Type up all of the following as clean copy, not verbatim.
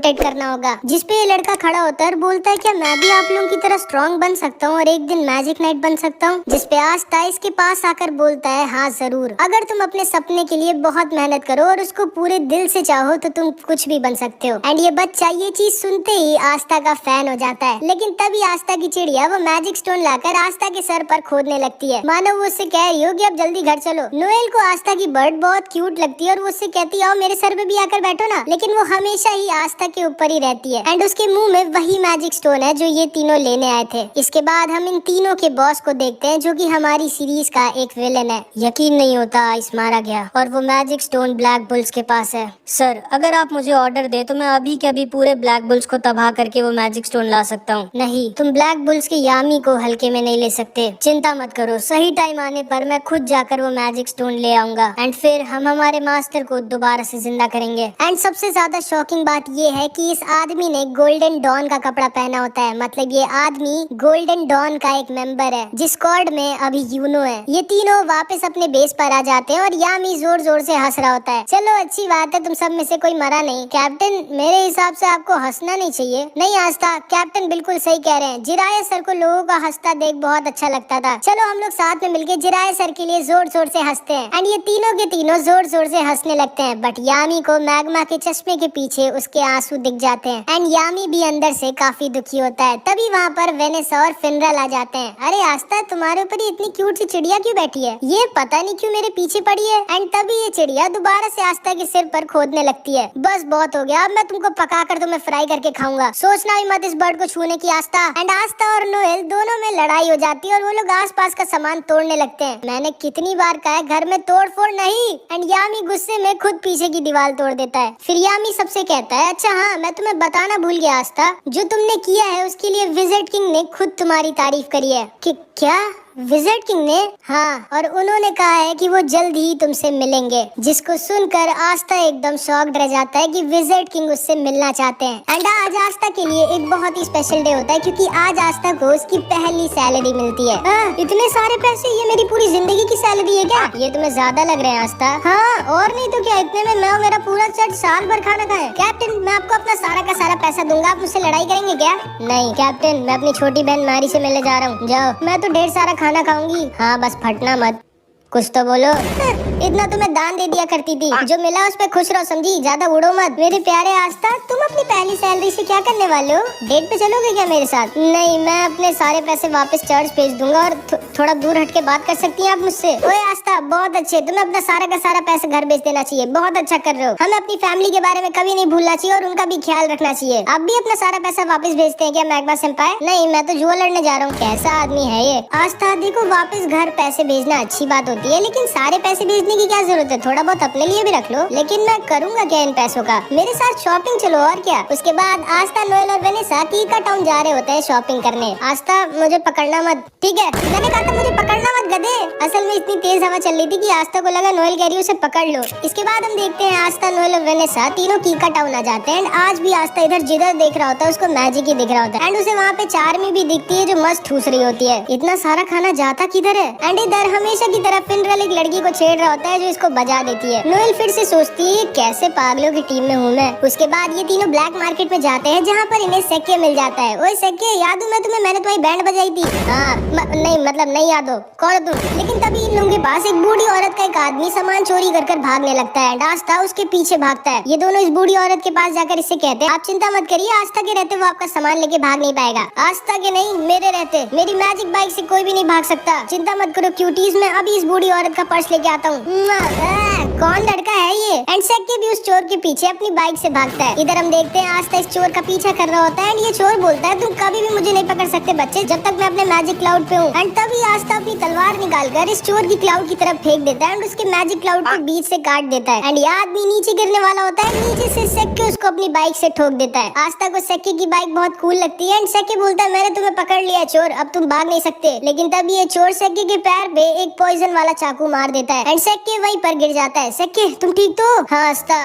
Contact करना होगा। जिसपे ये लड़का खड़ा होता है और बोलता है क्या मैं भी आप लोगों की तरह स्ट्रॉन्ग बन सकता हूँ और एक दिन मैजिक नाइट बन सकता हूँ। जिसपे आस्था इसके पास आकर बोलता है हाँ जरूर, अगर तुम अपने सपने के लिए बहुत मेहनत करो और उसको पूरे दिल से चाहो तो तुम कुछ भी बन सकते हो। एंड ये बच्चा ये चीज सुनते ही आस्था का फैन हो जाता है। लेकिन तभी आस्था की चिड़िया वो मैजिक स्टोन लाकर आस्था के सर पर खोदने लगती है, मानो वो उससे कह रही हो कि अब जल्दी घर चलो। नोएल को आस्था की बर्ड बहुत क्यूट लगती है और वो उससे कहती है आओ मेरे सर पे भी आकर बैठो ना, लेकिन वो हमेशा ही आस्था के ऊपर ही रहती है। एंड उसके मुंह में वही मैजिक स्टोन है जो ये तीनों लेने आए थे। इसके बाद हम इन तीनों के बॉस को देखते हैं जो कि हमारी सीरीज का एक विलेन है। यकीन नहीं होता आइस मारा गया और वो मैजिक स्टोन ब्लैक बुल्स के पास है। सर अगर आप मुझे ऑर्डर दे तो मैं अभी के अभी पूरे ब्लैक बुल्स को तबाह करके वो मैजिक स्टोन ला सकता हूँ। नहीं, तुम ब्लैक बुल्स की यामी को हल्के में नहीं ले सकते। चिंता मत करो, सही टाइम आने पर मैं खुद जाकर वो मैजिक स्टोन ले आऊंगा एंड फिर हम हमारे मास्टर को दोबारा से जिंदा करेंगे। एंड सबसे ज्यादा शॉकिंग बात ये है कि इस आदमी ने गोल्डन डॉन का कपड़ा पहना होता है। मतलब ये आदमी गोल्डन डॉन का एक मेंबर है जिस स्क्वाड में अभी यूनो है। ये तीनों वापस अपने बेस पर आ जाते हैं और यामी जोर जोर से हंस रहा होता है। चलो अच्छी बात है, तुम सब में से कोई मरा नहीं। कैप्टन मेरे हिसाब से आपको हंसना नहीं चाहिए। नहीं आस्था, कैप्टन बिल्कुल सही कह रहे हैं। जिराया सर को लोगों का हंसता देख बहुत अच्छा लगता था। चलो हम लोग साथ में मिलके जिराया सर के लिए जोर जोर से हंसते हैं। एंड ये तीनों के तीनों जोर जोर से हंसने लगते हैं। बट यामी को मैग्मा के चश्मे के पीछे उसके आंसू दिख जाते हैं एंड यामी भी अंदर से काफी दुखी होता है। तभी वहाँ पर वेनेसा और फिनरल आ जाते हैं। अरे आस्था, तुम्हारे ऊपर ही इतनी क्यूट सी चिड़िया क्यों बैठी है? ये पता नहीं क्यों मेरे पीछे पड़ी है। एंड तभी ये चिड़िया दोबारा से आस्था के सिर पर खोदने लगती है। बस बहुत हो गया, अब मैं तुमको पका कर तुम्हें फ्राई करके खाऊंगा। सोचना भी मत इस बर्ड को छूने की आस्था। एंड आस्था और नोएल दोनों में लड़ाई हो जाती है और वो लोग आसपास का सामान तोड़ने लगते हैं। मैंने कितनी बार कहा है घर में तोड़ फोड़ नहीं। एंड यामी गुस्से में खुद पीछे की दीवार तोड़ देता है। फिर यामी सबसे कहता है अच्छा हाँ, मैं तुम्हें बताना भूल गया आस्था, जो तुमने किया है उसके लिए विज़र्ड किंग ने खुद तुम्हारी तारीफ करी है। कि क्या? विज़र्ड किंग ने? हाँ, और उन्होंने कहा है कि वो जल्द ही तुमसे मिलेंगे। जिसको सुनकर आस्था एकदम शॉक्ड रह जाता है कि विज़र्ड किंग उससे मिलना चाहते हैं। एंड आज आस्था के लिए एक बहुत ही स्पेशल डे होता है क्योंकि आज आस्था को उसकी पहली सैलरी मिलती है। इतने सारे पैसे, ये मेरी पूरी जिंदगी की सैलरी है क्या? ये तुम्हें ज्यादा लग रहे हैं आस्था। हाँ और नहीं तो क्या, इतने में मैं और मेरा पूरा चर्च साल भर खाना खाए। कैप्टन मैं आपको अपना सारा का सारा पैसा दूंगा, आप मुझसे लड़ाई करेंगे क्या? नहीं कैप्टन, मैं अपनी छोटी बहन मैरी से मिलने जा रहा हूँ। जाओ, मैं तो ढेर सारा खाना खाऊंगी। हाँ बस फटना मत, कुछ तो बोलो। इतना तो मैं दान दे दिया करती थी, जो मिला उस पे खुश रहो, समझी? ज्यादा उड़ो मत। मेरे प्यारे आस्था, तुम अपनी पहली सैलरी से क्या करने वाले हो? डेट पे चलोगे क्या मेरे साथ? नहीं, मैं अपने सारे पैसे वापस चर्च भेज दूंगा और थोड़ा दूर हट के बात कर सकती हैं आप मुझसे। ओए आस्था, बहुत अच्छे, तुम्हें अपना सारा का सारा पैसा घर भेज देना चाहिए। बहुत अच्छा कर रहे हो। हमें अपनी फैमिली के बारे में कभी नहीं भूलना चाहिए और उनका भी ख्याल रखना चाहिए। आप भी अपना सारा पैसा वापस भेजते हैं क्या मैग्मा सेंपाई? नहीं, मैं तो जुआ लड़ने जा रहा हूँ। कैसा आदमी है ये? आस्था देखो, वापस घर पैसे भेजना अच्छी बात होती है, लेकिन सारे पैसे भेजने की क्या जरूरत है? थोड़ा बहुत अपने लिए भी रख लो। लेकिन मैं करूंगा क्या इन पैसों का? मेरे साथ शॉपिंग चलो और क्या। उसके बाद आस्था, नोएल और वेनेसा कीका टाउन जा रहे होते हैं शॉपिंग करने। आस्था मुझे पकड़ना मत, ठीक है? मैंने कहा था मुझे पकड़ना मत गधे। असल में इतनी तेज हवा चल रही थी कि आस्था को लगा नोएल कह रही है उसे पकड़ लो। इसके बाद हम देखते हैं आस्था, नोएल और वेनेसा तीनों कीका टाउन आ जाते हैं। आज भी आस्था इधर जिधर देख रहा होता है उसको मैजिक ही दिख रहा होता है। एंड उसे वहाँ पे चार्मी भी दिखती है जो मस्त ठूस रही होती है। इतना सारा खाना जाता किधर है? एंड इधर हमेशा की तरह फिनरल एक लड़की को छेड़ रहा होता है जो इसको बजा देती है। नोएल फिर से सोचती है कैसे पागलों की टीम में हूँ मैं। उसके बाद ये तीनों ब्लैक मार्केट में जाते हैं जहाँ पर इन्हें सेक्के मिल जाता है। ओए सेक्के, याद हूँ मैं तुम्हें, मैंने तुम्हारी बैंड बजाई थी। हाँ नहीं मतलब नहीं याद हो, कौन तुम? लेकिन तभी इन लोगों के पास एक बूढ़ी औरत का एक आदमी सामान चोरी कर भागने लगता है। आस्था उसके पीछे भागता है। ये दोनों इस बूढ़ी औरत के पास जाकर इससे कहते हैं आप चिंता मत करिए, आस्था के रहते वो आपका सामान लेके भाग नहीं पाएगा। आस्था के नहीं, मेरे रहते मेरी मैजिक बाइक से कोई भी नहीं भाग सकता। चिंता मत करो क्यूटीज, मैं अभी इस बूढ़ी औरत का पर्स लेके आता हूँ। कौन लड़का है ये? एंड सेक्के भी उस चोर के पीछे अपनी बाइक से भागता है। इधर हम देखते हैं आस्था इस चोर का पीछा कर रहा होता है। एंड ये चोर बोलता है तुम कभी भी मुझे नहीं पकड़ सकते बच्चे, जब तक मैं अपने मैजिक क्लाउड पे हूँ। एंड तभी आस्था अपनी तलवार निकालकर इस चोर की क्लाउड की तरफ फेंक देता है एंड उसके मैजिक क्लाउड को बीच से काट देता है। एंड ये आदमी नीचे गिरने वाला होता है। नीचे से सेक्के उसको अपनी बाइक से ठोक देता है। आस्था को सेक्के की बाइक बहुत कूल लगती है एंड सेक्के बोलता है मैंने तुम्हें पकड़ लिया चोर, अब तुम भाग नहीं सकते। लेकिन तभी ये चोर सेक्के के पैर पे एक पॉइजन वाला चाकू मार देता है एंड सेक्के वहीं पर गिर जाता है। सेक्के तुम ठीक तो? हाँ आस्था,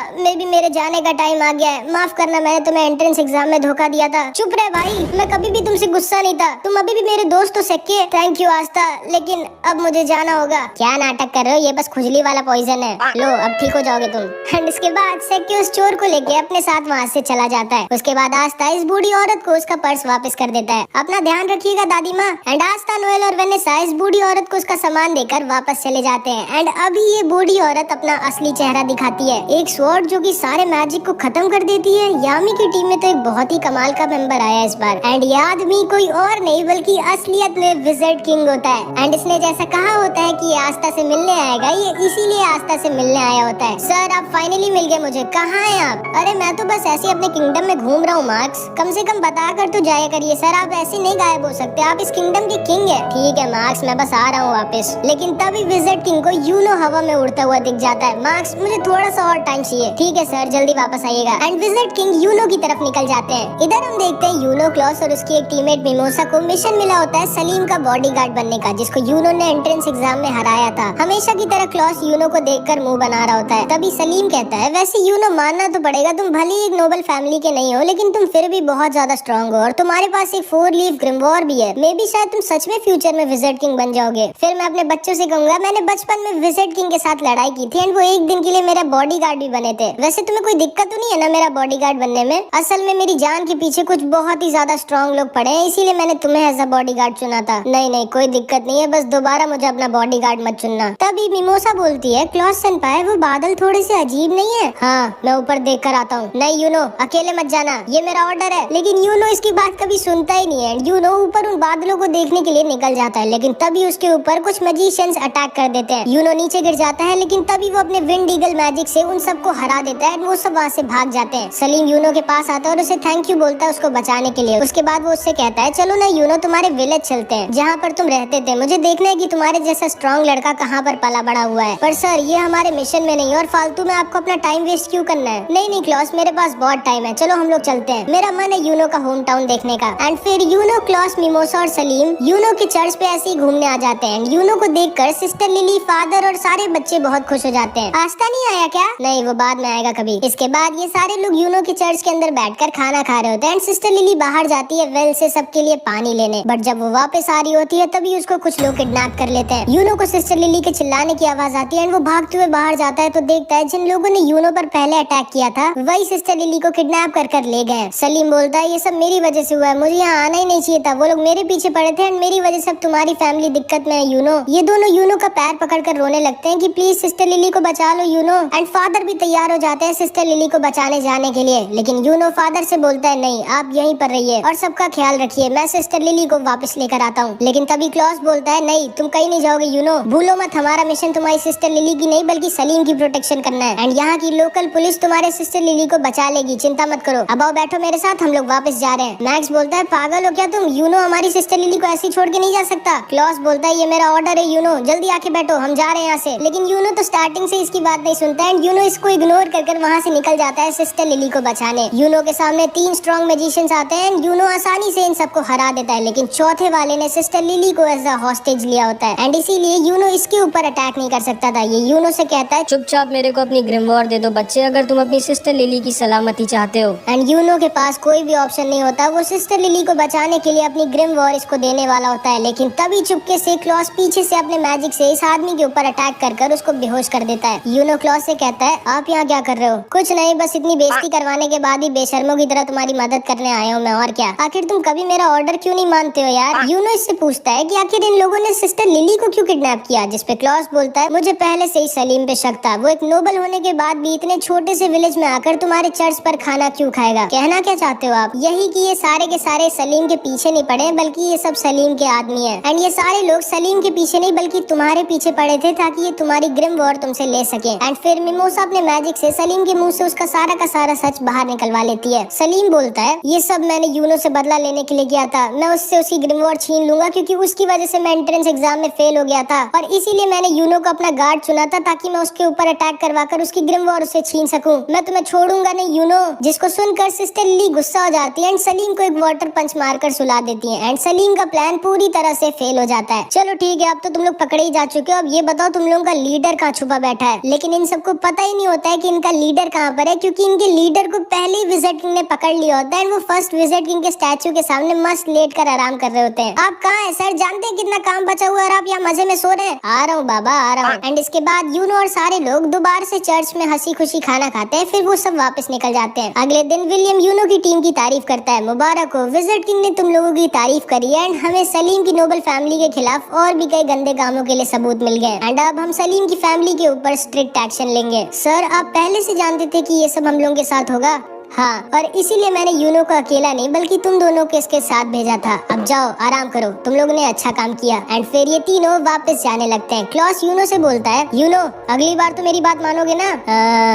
मेरे जाने का टाइम आ गया है, माफ करना मैंने तुम्हें एंट्रेंस एग्जाम में धोखा दिया था। चुप रहे भाई, मैं कभी भी तुमसे गुस्सा नहीं था, तुम अभी भी मेरे दोस्त हो सेक्के। थैंक यू आस्था, लेकिन अब मुझे जाना होगा। क्या नाटक कर रहे हो, ये बस खुजली वाला पॉइजन है, लो अब ठीक हो जाओगे तुम। एंड इसके बाद सेक्के उस चोर को लेके अपने साथ वहाँ से चला जाता है। उसके बाद आस्था इस बूढ़ी औरत को उसका पर्स वापस कर देता है। अपना ध्यान रखिएगा दादी माँ। एंड आस्था, नोएल और वेनेसा इस बूढ़ी औरत को उसका सामान देकर वापस चले जाते हैं। एंड अभी ये बूढ़ी औरत अपना असली चेहरा दिखाती है, एक स्वॉर्ड जो कि सारे मैजिक को खत्म कर देती है। यामी की टीम में तो एक बहुत ही कमाल का मेंबर आया इस बार। एंड ये आदमी कोई और नहीं बल्कि असलियत में विज़र्ड किंग होता है। एंड इसने जैसा कहा होता है कि ये आस्था से मिलने आएगा, ये इसीलिए आस्था से मिलने आया होता है। सर आप फाइनली मिल गए मुझे, कहाँ हैं आप? अरे मैं तो बस ऐसे अपने किंगडम में घूम रहा हूँ मार्क्स, कम से कम बता कर तो जाया करिए सर, आप ऐसे नहीं गायब हो सकते, आप इस किंगडम के किंग है। ठीक है मार्क्स, मैं बस आ रहा हूँ वापस। लेकिन तभी विज़र्ड किंग को यूनो हवा में उड़ता हुआ दिख जाता है। मार्क्स मुझे थोड़ा सा और टाइम चाहिए। ठीक है सर, जल्दी वापस आइएगा। एंड विज़र्ड किंग यूनो की तरफ निकल जाते हैं। इधर हम देखते हैं यूनो, क्लॉस और उसकी एक टीममेट मिमोसा को मिशन मिला होता है सलीम का बॉडीगार्ड बनने का, जिसको यूनो ने एंट्रेंस एग्जाम में हराया था। हमेशा की तरह क्लॉस यूनो को देखकर मुंह बना रहा होता है। तभी सलीम कहता है, वैसे यूनो मानना तो पड़ेगा, तुम भले ही एक नोबल फैमिली के नहीं हो, लेकिन तुम फिर भी बहुत ज्यादा स्ट्रॉन्ग हो और तुम्हारे पास एक 4 लीफ ग्रिमवॉर भी है। मे बी शायद तुम सच में फ्यूचर में विज़र्ड किंग बन जाओगे। फिर मैं अपने बच्चों से कहूंगा, मैंने बचपन में विज़र्ड किंग के साथ लड़ाई की थी एंड वो एक दिन के लिए मेरा बॉडीगार्ड भी बने थे। वैसे तुम्हें कोई दिक्कत तो नहीं है ना मेरा बॉडीगार्ड बनने में? असल में मेरी जान के पीछे कुछ बहुत ही ज्यादा स्ट्रॉन्ग लोग पड़े हैं, इसीलिए मैंने तुम्हें एज अ बॉडीगार्ड चुना था। नहीं नहीं कोई दिक्कत नहीं है, बस दोबारा मुझे अपना बॉडीगार्ड मत चुनना। तभी मिमोसा बोलती है, क्लॉस सेनपाई वो बादल थोड़े से अजीब नहीं है? हाँ मैं ऊपर देख कर आता हूँ। नहीं यूनो अकेले मत जाना, ये मेरा ऑर्डर है। लेकिन यूनो इसकी बात कभी सुनता ही नहीं है। यूनो ऊपर उन बादलों को देखने के लिए निकल जाता है, लेकिन तभी उसके ऊपर कुछ मैजिशियंस अटैक कर देते हैं। यूनो नीचे गिर जाता है, लेकिन तभी वो अपने विंड ईगल मैजिक से उन सबको हरा देता है। वो सब वहाँ से भाग जाते हैं। सलीम यूनो के पास आता है और उसे थैंक यू बोलता है उसको बचाने के लिए। उसके बाद वो उससे कहता है, चलो ना यूनो तुम्हारे विलेज चलते हैं जहाँ पर तुम रहते थे, मुझे देखना है कि तुम्हारे जैसा स्ट्रॉन्ग लड़का कहाँ पर पला बड़ा हुआ है। पर सर ये हमारे मिशन में नहीं और फालतू में आपको अपना टाइम वेस्ट क्यों करना है? नहीं नहीं क्लॉस, मेरे पास बहुत टाइम है, चलो हम लोग चलते हैं, मेरा मन है यूनो का होम टाउन देखने का। एंड फिर यूनो, क्लॉस, मिमोसा और सलीम यूनो के चर्च पे ऐसे ही घूमने आ जाते हैं। यूनो को देखकर सिस्टर लिली, फादर और सारे बच्चे बहुत खुश हो जाते हैं। आस्था नहीं आया क्या? नहीं वो बाद में आएगा कभी। इसके बाद ये सारे लोग यूनो के चर्च के अंदर बैठकर खाना खा रहे होते हैं। सिस्टर लिली बाहर जाती है वेल से सबके लिए पानी लेने, बट जब वो वापस आ रही होती है तभी उसको कुछ लोग किडनैप कर लेते हैं। यूनो को सिस्टर लिली के चिल्लाने की आवाज आती है एंड वो भागते हुए बाहर जाता है तो देखता है जिन लोगों ने यूनो पर पहले अटैक किया था वही सिस्टर लिली को किडनैप कर ले गए। सलीम बोलता है, ये सब मेरी वजह से हुआ है, मुझे यहाँ आना ही नहीं चाहिए था, वो लोग मेरे पीछे पड़े थे एंड मेरी वजह से अब तुम्हारी फैमिली दिक्कत में है यूनो। ये दोनों यूनो का पैर पकड़कर रोने लगते हैं कि प्लीज सिस्टर लिली को बचा लो यूनो। एंड फादर भी तैयार हो जाते हैं सिस्टर लिली को बचाने जाने के लिए, लेकिन यूनो फादर से बोलता है, नहीं आप यहीं पर रहिए और सबका ख्याल रखिए, मैं सिस्टर लिली को वापस लेकर आता हूँ। लेकिन तभी क्लॉस बोलता है, नहीं तुम कहीं नहीं जाओगे यूनो, भूलो मत हमारा मिशन तुम्हारी सिस्टर लिली की नहीं बल्कि सलीम की प्रोटेक्शन करना है एंड यहाँ की लोकल पुलिस तुम्हारे सिस्टर लिली को बचा लेगी, चिंता मत करो। अब आओ बैठो मेरे साथ, हम लोग वापस जा रहे हैं। मैक्स बोलता है, पागल हो क्या तुम, यूनो हमारी सिस्टर लिली को ऐसे छोड़ के नहीं जा सकता। क्लॉस बोलता है, ये मेरा ऑर्डर है यूनो, जल्दी आके बैठो, हम जा रहे हैं यहाँ से। लेकिन यूनो तो स्टार्टिंग से इसकी बात नहीं सुनता है एंड यूनो इसको इग्नोर कर वहाँ से निकल जाता है सिस्टर लिली को बचाने। यूनो के सामने 3 स्ट्रॉन्ग मैजिशियंस आते हैं एंड यूनो आसानी से इन सबको हरा देता है, लेकिन चौथे वाले ने सिस्टर लिली को एज अ हॉस्टेज लिया होता है एंड इसीलिए यूनो इसके ऊपर अटैक नहीं कर सकता था। ये यूनो से कहता है, चुपचाप मेरे को अपनी ग्रिमवॉर दे दो बच्चे, अगर तुम अपनी सिस्टर लिली की सलामती चाहते हो। एंड यूनो के पास कोई भी ऑप्शन नहीं होता, वो सिस्टर लिली को बचाने के लिए अपनी ग्रिमवॉर इसको देने वाला होता है, लेकिन तभी चुपके से क्लॉस पीछे से अपने मैजिक से इस आदमी के ऊपर अटैक कर उसको बेहोश कर देता है। यूनो क्लॉस से कहता है, आप यहाँ क्या कर रहे हो? कुछ नहीं, बस इतनी बेइज्जती करवाने के बाद ही बेशर्मों की तरह तुम्हारी मदद करने आया हूँ मैं, और क्या। आखिर तुम कभी मेरा ऑर्डर क्यों नहीं मानते हो यार? यूनो इससे पूछता है कि आखिर इन लोगों ने सिस्टर लिली को क्यों किडनैप किया, जिसपे क्लॉस बोलता है, मुझे पहले से ही सलीम पे शक था, वो एक नोबल होने के बाद भी इतने छोटे से विलेज में आकर तुम्हारे चर्च पर खाना क्यों खाएगा। कहना क्या चाहते हो आप? यही कि ये सारे के सारे सलीम के पीछे नहीं पड़े बल्कि ये सब सलीम के आदमी है एंड ये सारे लोग सलीम के पीछे नहीं बल्कि तुम्हारे पीछे पड़े थे ताकि ये तुम्हारी ग्रिमवॉर तुमसे ले सके। एंड फिर मिमोसा अपने मैजिक से सलीम के मुंह से उसका सारा का सारा सच बाहर निकलवा लेती है। सलीम बोलता है, ये सब मैंने यूनो से बदला लेने के लिए किया था, मैं उससे उसकी ग्रिमवॉर छीन लूंगा क्योंकि उसकी वजह से मैं एंट्रेंस एग्जाम में फेल हो गया था और इसीलिए मैंने यूनो को अपना गार्ड चुना था ताकि मैं उसके ऊपर अटैक करवाकर उसकी ग्रिमवॉर उसे छीन सकूं। मैं तुम्हें छोड़ूंगा नहीं यूनो। जिसको सुनकर सिस्टर लिली गुस्सा हो जाती है एंड सलीम को एक वाटर पंच मारकर सुला देती है एंड सलीम का प्लान पूरी तरह से फेल हो जाता है। चलो ठीक है, अब तो तुम लोग पकड़े ही जा चुके हो, अब ये बताओ तुम लोगों लोगों का लीडर कहाँ छुपा बैठा है, लेकिन इन सबको पता ही नहीं होता है कि इनका लीडर कहाँ पर है, क्योंकि इनके लीडर को पहले ही विजिट किंग ने पकड़ लिया होता है। वो फर्स्ट विजिट किंग के स्टैचू के सामने मस्त लेट कर आराम कर रहे होते हैं। आप कहाँ है सर, जानते हैं कितना काम बचा हुआ है और आप यहाँ मजे में सो रहे हैं? आ रहा हूँ बाबा, आ रहा हूँ। एंड इसके बाद यूनो और सारे लोग दोबारा से चर्च में हंसी खुशी खाना खाते हैं, फिर वो सब वापस निकल जाते हैं। अगले दिन विलियम यूनो की टीम की तारीफ करता है, मुबारक हो, विजिट किंग ने तुम लोगों की तारीफ करी है एंड हमें सलीम की नोबल फैमिली के खिलाफ और भी कई गंदे कामों के लिए सबूत मिल गए एंड अब हम सलीम की फैमिली के ऊपर स्ट्रिक्ट एक्शन लेंगे। सर आप पहले से जानते थे कि ये सब हम लोगों के साथ होगा? हाँ, और इसीलिए मैंने यूनो को अकेला नहीं बल्कि तुम दोनों को इसके साथ भेजा था। अब जाओ आराम करो, तुम लोगों ने अच्छा काम किया। एंड फिर ये तीनों वापस जाने लगते हैं। क्लॉस यूनो से बोलता है, यूनो अगली बार तो मेरी बात मानोगे ना?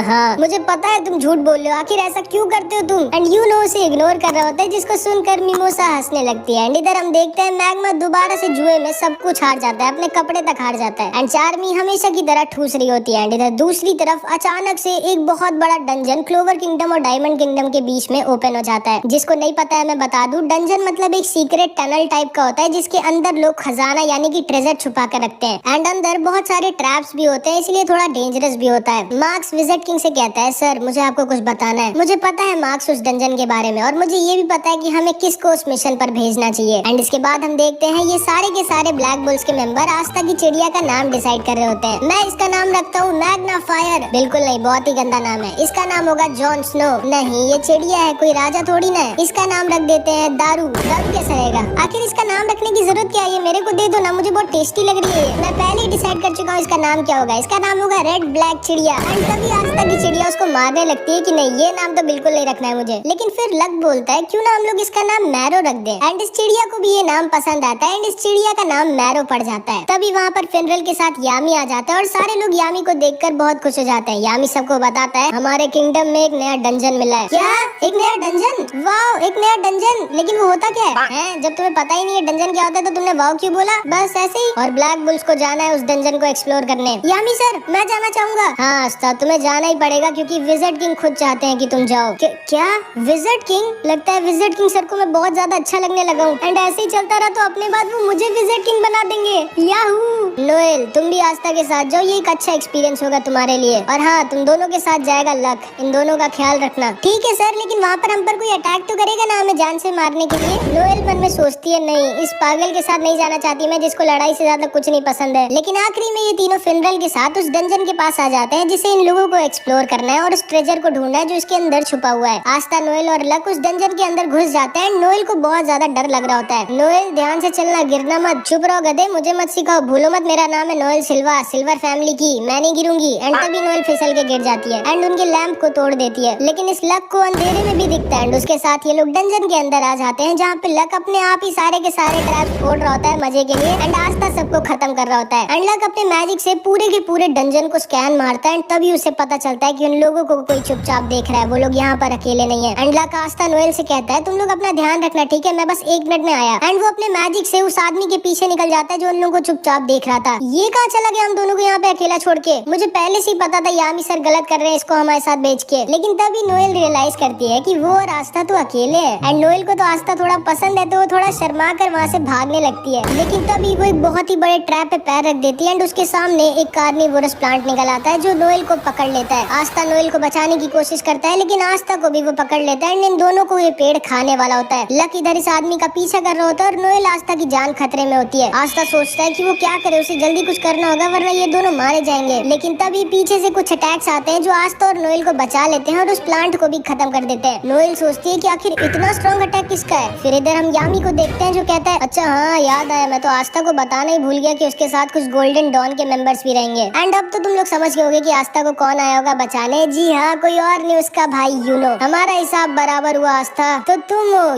हाँ, मुझे पता है तुम झूठ बोल रहे हो, आखिर ऐसा क्यों करते हो तुम? एंड यूनो उसे इग्नोर कर रहा होता है, जिसको सुनकर मिमोसा हंसने लगती है। एंड इधर हम देखते हैं मैग्मा दोबारा से जुए में सब कुछ हार जाता है, अपने कपड़े तक हार जाता है एंड चार्मी हमेशा की तरह ठूस रही होती है। एंड इधर दूसरी तरफ अचानक से एक बहुत बड़ा डंजन क्लोवर किंगडम और डायमंड किंगडम के बीच में ओपन हो जाता है। जिसको नहीं पता है मैं बता दूं, डंजन मतलब एक सीक्रेट टनल टाइप का होता है जिसके अंदर लोग खजाना यानी कि ट्रेजर छुपा कर रखते हैं एंड अंदर बहुत सारे ट्रैप्स भी होते हैं, इसलिए थोड़ा डेंजरस भी होता है। मार्क्स विजिट किंग से कहता है, सर मुझे आपको कुछ बताना है। मुझे पता है मार्क्स उस डंजन के बारे में और मुझे ये भी पता है कि हमें किसको उस मिशन पर भेजना चाहिए। एंड इसके बाद हम देखते हैं ये सारे के सारे ब्लैक बुल्स के मेंबर आस्था की चिड़िया का नाम डिसाइड कर रहे होते हैं। मैं इसका नाम रखता हूँ मैग्ना फायर। बिल्कुल नहीं, बहुत ही गंदा नाम है। इसका नाम होगा जॉन स्नो। नहीं, ये चिड़िया है, कोई राजा थोड़ी ना है। इसका नाम रख देते हैं दारू। दारू कैसा रहेगा? आखिर इसका नाम रखने की जरूरत क्या है? ये मेरे को दे दो ना, मुझे बहुत टेस्टी लग रही है। मैं पहले ही डिसाइड कर चुका हूँ इसका नाम क्या होगा। इसका नाम होगा रेड ब्लैक चिड़िया। एंड तभी आस्था की चिड़िया उसको मारने लगती है कि नहीं, ये नाम तो बिल्कुल नहीं रखना है मुझे। लेकिन फिर लक बोलता है, क्यों ना हम लोग इसका नाम मैरो रख दे। एंड इस चिड़िया को भी ये नाम पसंद आता है एंड इस चिड़िया का नाम मैरो पड़ जाता है। तभी वहाँ पर फिनरल के साथ यामी आ जाता है और सारे लोग यामी को देखकर बहुत खुश हो जाते हैं। यामी सबको बताता है, हमारे किंगडम में एक नया डंजन मिला है। क्या? एक नया डंजन? वाओ, एक नया डंजन। लेकिन वो होता क्या है? जब तुम्हें पता ही नहीं है डंजन क्या होता है तो तुमने वाओ क्यों बोला? बस ऐसे ही। और ब्लैक बुल्स को जाना है उस डंजन को एक्सप्लोर करने। यामी सर, मैं जाना चाहूंगा। हाँ आस्था, तुम्हें जाना ही पड़ेगा क्योंकि विजिट किंग खुद चाहते हैं कि तुम जाओ। क्या विजिट किंग? लगता है विजिट किंग सर को मैं बहुत ज्यादा अच्छा लगने लगा हूँ एंड ऐसे ही चलता रहा तो अपने बाद वो मुझे विजिट किंग बना देंगे। याहू। नोएल, तुम भी आस्था के साथ जाओ, ये एक अच्छा एक्सपीरियंस होगा तुम्हारे लिए। और हाँ, तुम दोनों के साथ जाएगा लक, इन दोनों का ख्याल रखना। ठीक है सर, लेकिन वहाँ पर हम पर कोई अटैक तो करेगा ना हमें जान से मारने के लिए? नोएल मन में सोचती है, नहीं, इस पागल के साथ नहीं जाना चाहती मैं जिसको लड़ाई से ज्यादा कुछ नहीं पसंद है। लेकिन आखिरी में ये तीनों फिनरल के साथ उस डंजन के पास आ जाते हैं जिसे इन लोगों को एक्सप्लोर करना है और उस ट्रेजर को ढूंढना है जो इसके अंदर छुपा हुआ है। आस्था, नोएल और लक उस डंजन के अंदर घुस जाते हैं। नोएल को बहुत ज्यादा डर लग रहा होता है। नोएल ध्यान से चलना, गिरना मत। चुप रहो गधे, मुझे मत सिखाओ, भूलो मत मेरा नाम है नोएल सिल्वा, सिल्वर फैमिली की, मैं नहीं गिरूंगी। एंड तभी नोएल फिसल के गिर जाती है एंड उनके लैंप को तोड़ देती है। लेकिन इस लक को अंधेरे में भी दिखता है एंड उसके साथ ये लोग डंजन के अंदर आ जाते हैं जहाँ पे लक अपने आप ही सारे के सारे ट्रैप्स फोड़ रहा होता है मजे के लिए एंड आस्था सबको खत्म कर रहा होता है। एंड लक अपने मैजिक से पूरे के पूरे डंजन को स्कैन मारता है एंड तभी उसे पता चलता है कि उन लोगों को कोई चुपचाप देख रहा है, वो लोग यहाँ पर अकेले नहीं है। एंड लक आस्था नोएल से कहता है, तुम लोग अपना ध्यान रखना, ठीक है, मैं बस 1 मिनट में आया। एंड वो अपने मैजिक से उस आदमी के पीछे निकल जाता है जो उन लोगों को चुपचाप देख रहा था। ये कहाँ चला गया हम दोनों को यहाँ पे अकेला छोड़ के? मुझे पहले से ही पता था यामी सर गलत कर रहे हैं इसको हमारे साथ भेज के। लेकिन तभी नोएल रियलाइज करती है कि वो और आस्था तो अकेले है एंड नोएल को तो आस्था थोड़ा पसंद है तो वो थोड़ा शर्मा कर वहाँ से भागने लगती है। लेकिन तभी वो एक बहुत ही बड़े ट्रैप पे पैर रख देती है एंड उसके सामने एक कार्निवोरस प्लांट निकल आता है जो नोएल को पकड़ लेता है। आस्था नोएल को बचाने की कोशिश करता है लेकिन आस्था को भी वो पकड़ लेता है एंड इन दोनों को ये पेड़ खाने वाला होता है। लक इधर इस आदमी का पीछा कर रहा होता है और नोएल आस्था की जान खतरे में होती है। आस्था सोचता है कि वो क्या करे, उसे जल्दी कुछ करना होगा वरना ये दोनों मारे जाएंगे। लेकिन तभी पीछे से कुछ अटैक्स आते हैं जो आस्था और नोएल को बचा लेते हैं और उस प्लांट को भी खत्म कर देते हैं। नोएल सोचती है कि आखिर इतना स्ट्रॉन्ग अटैक किसका है। फिर इधर हम यामी को देखते हैं जो कहता है, अच्छा हाँ याद आया, मैं तो आस्था को बताना ही भूल गया कि उसके साथ कुछ गोल्डन डॉन के मेंबर्स भी रहेंगे। एंड अब तो तुम लोग समझ गए होगे कि आस्था को कौन आया होगा बचाने। जी हाँ, कोई और नहीं, उसका भाई यूनो। हमारा हिसाब बराबर हुआ आस्था, तो तुम हो